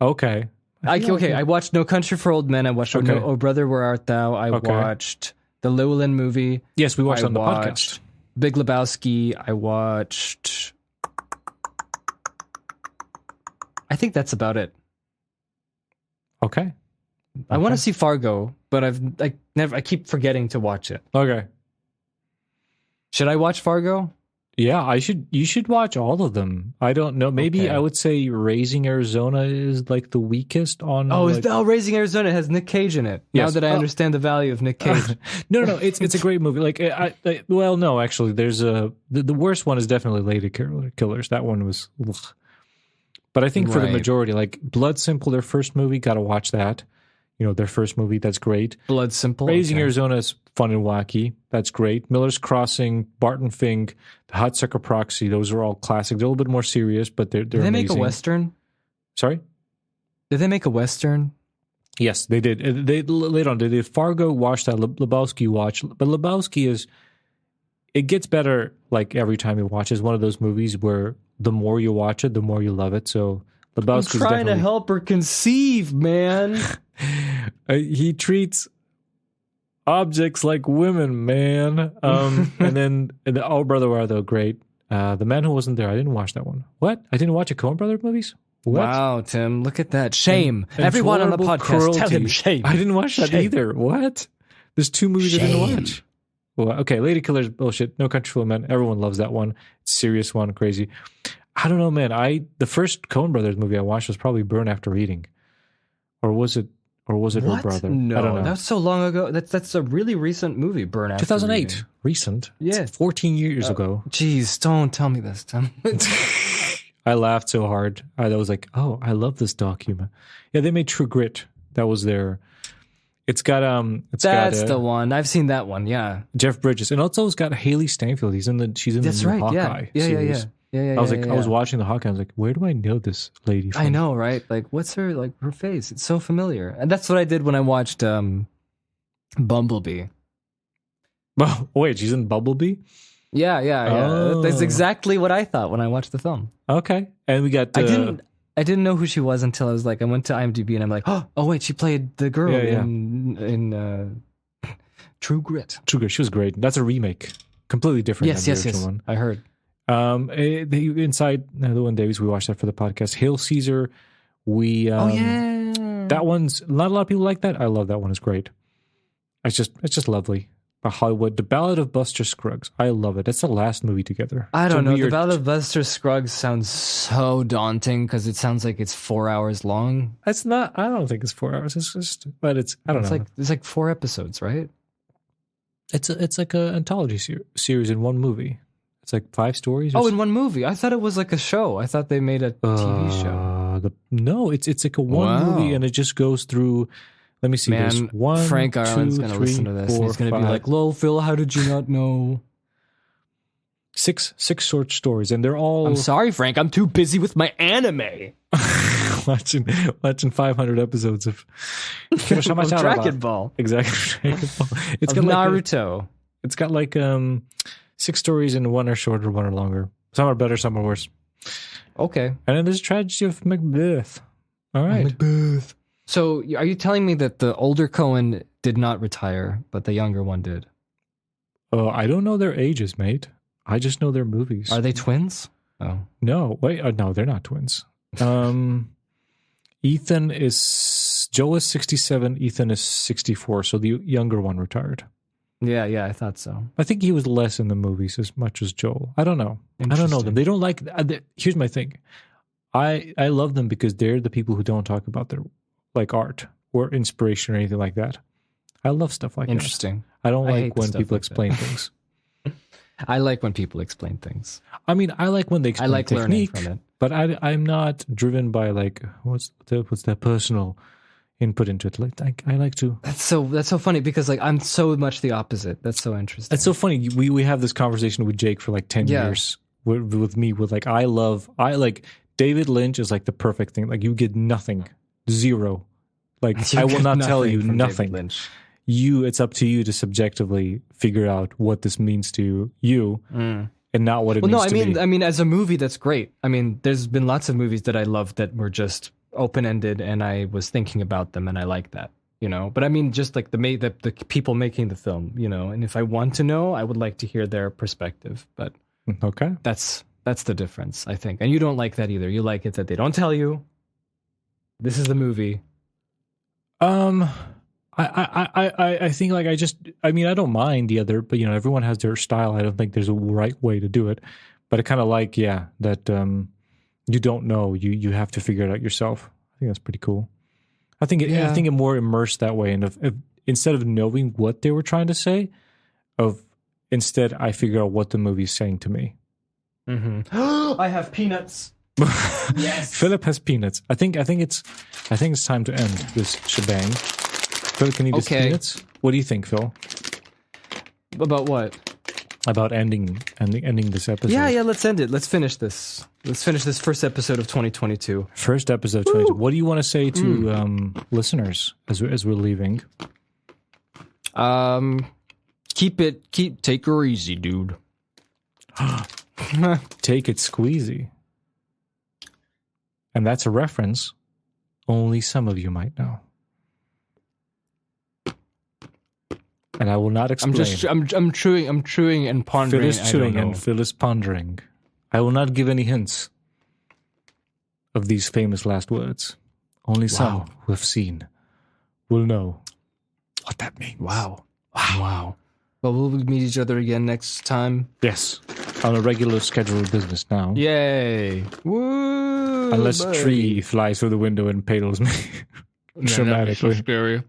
Okay. I watched No Country for Old Men. I watched Oh Brother, Where Art Thou? I watched the Llewellyn movie. Yes, we watched on the podcast. Big Lebowski. I watched. I think that's about it. Okay. I want to see Fargo, but I keep forgetting to watch it. Okay. Should I watch Fargo? Yeah, you should watch all of them. I don't know. Maybe I would say Raising Arizona is like the weakest on. Oh, Raising Arizona has Nick Cage in it. Yes. Now that I understand the value of Nick Cage. No, it's a great movie. Like, well, no, actually, there's the worst one is definitely Lady Killers. That one was, ugh. But I think for the majority, like Blood Simple, their first movie, gotta watch that. You know, their first movie, that's great. Blood Simple. Raising Arizona is fun and wacky. That's great. Miller's Crossing, Barton Fink, The Hudsucker Proxy, those are all classics. They're a little bit more serious, but they're Did they amazing. Make a Western? Sorry? Did they make a Western? Yes, they did. They later on, they did Fargo, watch that, Lebowski watch. But Lebowski it gets better like every time you watch it. It's one of those movies where the more you watch it, the more you love it. So Lebowski's I'm trying to help her conceive, man. He treats objects like women, man. And then Oh Brother, Where Art Thou? Great. The Man Who Wasn't There. I didn't watch that one. What? I didn't watch a Coen Brother movies? What? Wow, Tim, look at that. Shame. Everyone on the podcast, cruelty. tell him shame. I didn't watch that either. What? There's 2 movies I didn't watch. Well, okay, Lady Killers, bullshit. No Country for Old Men. Everyone loves that one. It's a serious one, crazy. I don't know, man. The first Coen Brothers movie I watched was probably Burn After Reading. Or was it Her Brother? No, I don't know. That's so long ago. That's a really recent movie, Burn After 2008. Reading. Recent. Yeah. It's 14 years ago. Jeez, don't tell me this, Tim. I laughed so hard. I was like, oh, I love this document. Yeah, they made True Grit. That was their... That's the one. I've seen that one, yeah. Jeff Bridges. And also it's got Haley Steinfeld. She's in the new Hawkeye series. Yeah. I was watching the Hawkeye. I was like, where do I know this lady from? I know, right? Like, what's her face? It's so familiar. And that's what I did when I watched Bumblebee. Well, wait, she's in Bumblebee? Oh. That's exactly what I thought when I watched the film. Okay. And we got... I didn't know who she was until I was like, I went to IMDb and I'm like, oh wait, she played the girl in True Grit. True Grit. She was great. That's a remake. Completely different than the original one. I heard. Inside Llewyn Davies, we watched that for the podcast. Hail Caesar. That one's... Not a lot of people like that. I love that one. It's great. It's just lovely. Hollywood, The Ballad of Buster Scruggs. I love it. That's the last movie together. I don't know. The Ballad of Buster Scruggs sounds so daunting because it sounds like it's 4 hours long. It's not. I don't think it's 4 hours. It's just, but it's. I don't know. It's like 4 episodes, right? It's like an anthology series in one movie. It's like 5 stories. In one movie. I thought it was like a show. I thought they made a TV show. No, it's like a one movie, and it just goes through. Let me see. Man, one, Frank Ireland's going to listen to this. 4, and he's going to be like, "Lol, Phil, how did you not know?" 6 short stories, and they're all... I'm sorry, Frank. I'm too busy with my anime. watching 500 episodes of Dragon Ball. Exactly. It's got Naruto. It's got like 6 stories, and one are shorter, one are longer. Some are better, some are worse. Okay. And then there's Tragedy of Macbeth. All right. Macbeth. So are you telling me that the older Coen did not retire, but the younger one did? I don't know their ages, mate. I just know their movies. Are they twins? Oh. No. Wait. No, they're not twins. Joe is 67, Ethan is 64, so the younger one retired. Yeah, I thought so. I think he was less in the movies as much as Joel. I don't know. I don't know them. They don't like... Here's my thing. I love them because they're the people who don't talk about their like art or inspiration or anything like that. I love stuff like that. Interesting. I don't like when people explain things. I like when people explain things. I mean, I like when they explain technique, from it. But I'm not driven by like what's their personal input into it. Like I like to. That's so funny because like I'm so much the opposite. That's so interesting. It's so funny. We have this conversation with Jake for like 10 years with me. With like I like David Lynch is like the perfect thing. Like you get nothing. 0. Like I will not tell you nothing. It's up to you to subjectively figure out what this means to you and not what it means to me. I mean, as a movie, that's great. I mean, there's been lots of movies that I love that were just open-ended and I was thinking about them and I like that, you know? But I mean, just like the people making the film, you know? And if I want to know, I would like to hear their perspective, but okay. That's the difference, I think. And you don't like that either. You like it that they don't tell you. This is the movie. I think like I mean I don't mind the other, but you know everyone has their style. I don't think there's a right way to do it, but I kind of like that you don't know, you have to figure it out yourself. I think that's pretty cool. I think it more immersed that way, and if instead of knowing what they were trying to say, instead I figure out what the movie's saying to me. Mm-hmm. I have peanuts. Yes. Philip has peanuts. I think it's time to end this shebang. Phil, can you just peanuts? What do you think, Phil? About what? About ending this episode. Yeah, let's end it. Let's finish this. Let's finish this first episode of 2022. First episode of 2022. What do you want to say to listeners as we're leaving? Take her easy, dude. Take it squeezy. And that's a reference only some of you might know. And I will not explain. I'm chewing and pondering. Phil is chewing and Phil is pondering. I will not give any hints of these famous last words. Only some who have seen will know what that means. Wow. Well, will we meet each other again next time? Yes. On a regular scheduled business now. Yay. Woo! Unless a tree flies through the window and impales me. Dramatically. So scary.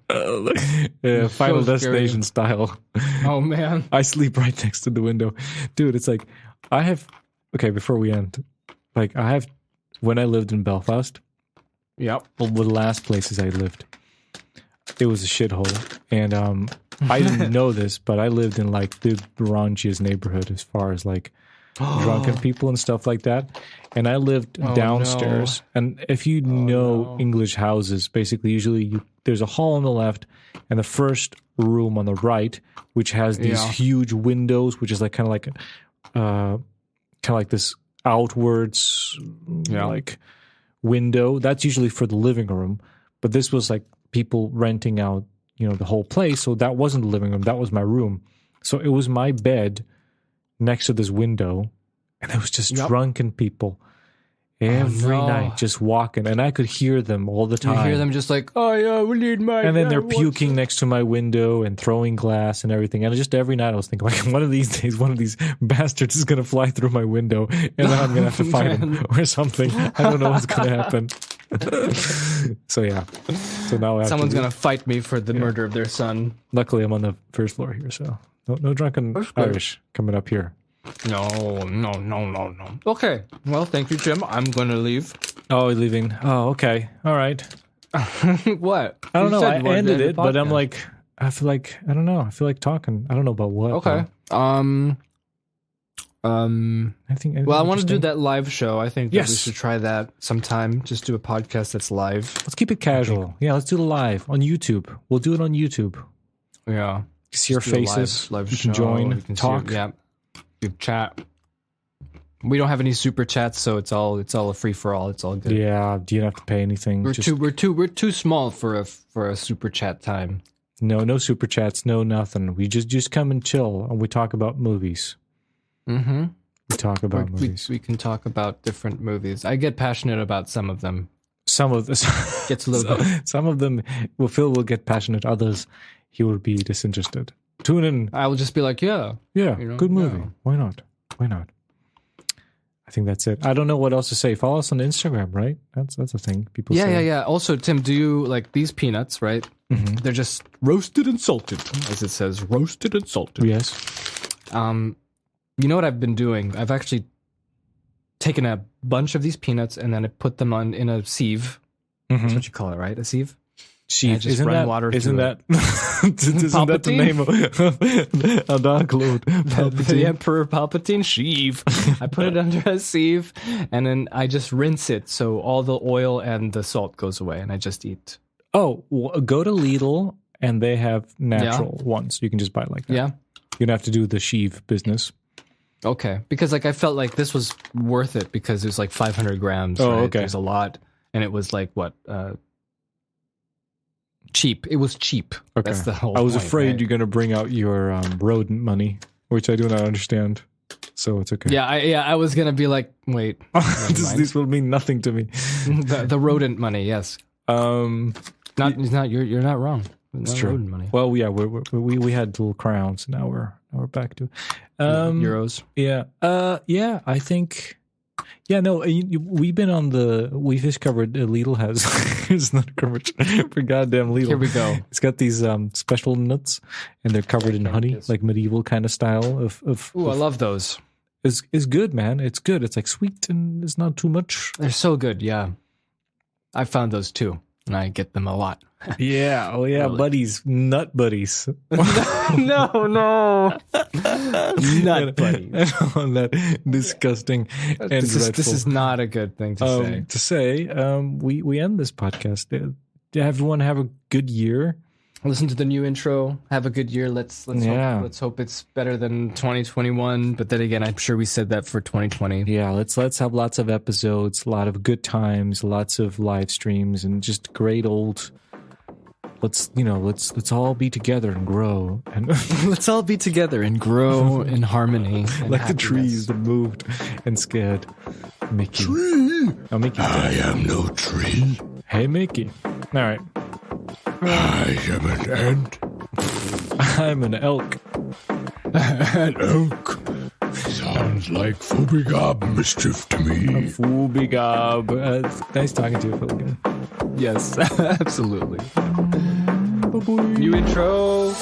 Final Destination style. Oh, man. I sleep right next to the window. Dude, it's like, before we end, when I lived in Belfast, yep, the last places I lived, it was a shithole. And I didn't know this, but I lived in like the raunchiest neighborhood as far as like drunken people and stuff like that. And I lived downstairs. No. And if you know English houses, basically, usually there's a hall on the left and the first room on the right, which has these huge windows, which is like kind of like kind of like this outwards like window. That's usually for the living room, but this was like people renting out, the whole place. So that wasn't the living room. That was my room. So it was my bed next to this window, and it was just drunken people every night just walking, and I could hear them all the time. You hear them just like, oh yeah, we need my... And then they're puking next to my window and throwing glass and everything. And just every night I was thinking, like, one of these days, one of these bastards is going to fly through my window, and then I'm going to have to fight him or something. I don't know what's going to happen. So yeah. So now someone's going to fight me for the murder of their son. Luckily, I'm on the first floor here, so no drunken Irish coming up here. No. Okay. Well, thank you, Jim. I'm going to leave. Oh, you're leaving. Oh, okay. All right. What? I don't know. I ended it, but I'm like, I feel like, I don't know. I feel like talking. I don't know about what. Okay. I think. Well, I want to do that live show. I think that we should try that sometime. Just do a podcast that's live. Let's keep it casual. Yeah, let's do it live on YouTube. We'll do it on YouTube. Yeah. See our faces. Live you show. can join. We can talk. Chat. We don't have any super chats, so it's all a free for all. It's all good. Yeah, do you have to pay anything? We're too small for a super chat time. No super chats, no nothing. We just come and chill, and we talk about movies. Mm-hmm. We talk about movies. We can talk about different movies. I get passionate about some of them. Some of this gets a little bit. Some of them, Phil will get passionate. Others, he will be disinterested. Tune in. I will just be like, good movie. Yeah. Why not? I think that's it. I don't know what else to say. Follow us on Instagram, right? That's a thing people say. Yeah. Also, Tim, do you like these peanuts, right? Mm-hmm. They're just roasted and salted, as it says, roasted and salted. Yes. You know what I've been doing? I've actually taken a bunch of these peanuts and then I put them in a sieve. Mm-hmm. That's what you call it, right? A sieve? Sheath. Isn't that the name of a dog load? The Emperor Palpatine sheave. I put it under a sieve, and then I just rinse it so all the oil and the salt goes away, and I just eat. Oh, go to Lidl, and they have natural ones. You can just buy it like that. Yeah. You don't have to do the sheave business. Okay, because I felt like this was worth it because it was like 500 grams. Oh, right? okay. There's a lot, and it was like what? Cheap. It was cheap. Okay. That's the whole I was point, afraid right? you're going to bring out your rodent money, which I do not understand. So it's okay. Yeah, I was going to be like, wait. This will mean nothing to me. the rodent money, yes. You're not wrong. It's true. Rodent money. Well, yeah, we had little crowns. Now we're back to euros. Yeah. I think. Yeah, no, we've discovered Lidl has, it's not coverage for goddamn Lidl. Here we go. It's got these special nuts, and they're covered in honey, like medieval kind of style of. Ooh, I love those. It's good, man. It's good. It's like sweet and it's not too much. They're so good, yeah. I found those too, and I get them a lot. Yeah, oh yeah, really. Buddies, nut buddies. No. Nut buddies. That disgusting and dreadful. This is not a good thing to say. We end this podcast. Everyone have a good year. Listen to the new intro. Have a good year. Let's hope it's better than 2021. But then again, I'm sure we said that for 2020. Yeah, let's have lots of episodes, a lot of good times, lots of live streams, and just great old. Let's all be together and grow, and let's all be together and grow in harmony, like happiness. The trees that moved and scared Mickey. Tree. Oh, Mickey. I am no tree. Hey, Mickey. All right. I am an ant. I'm an elk. An elk. Sounds like Foobigob mischief to me. Foobigob. It's nice talking to you, Phil, again. Yes, absolutely. New intro.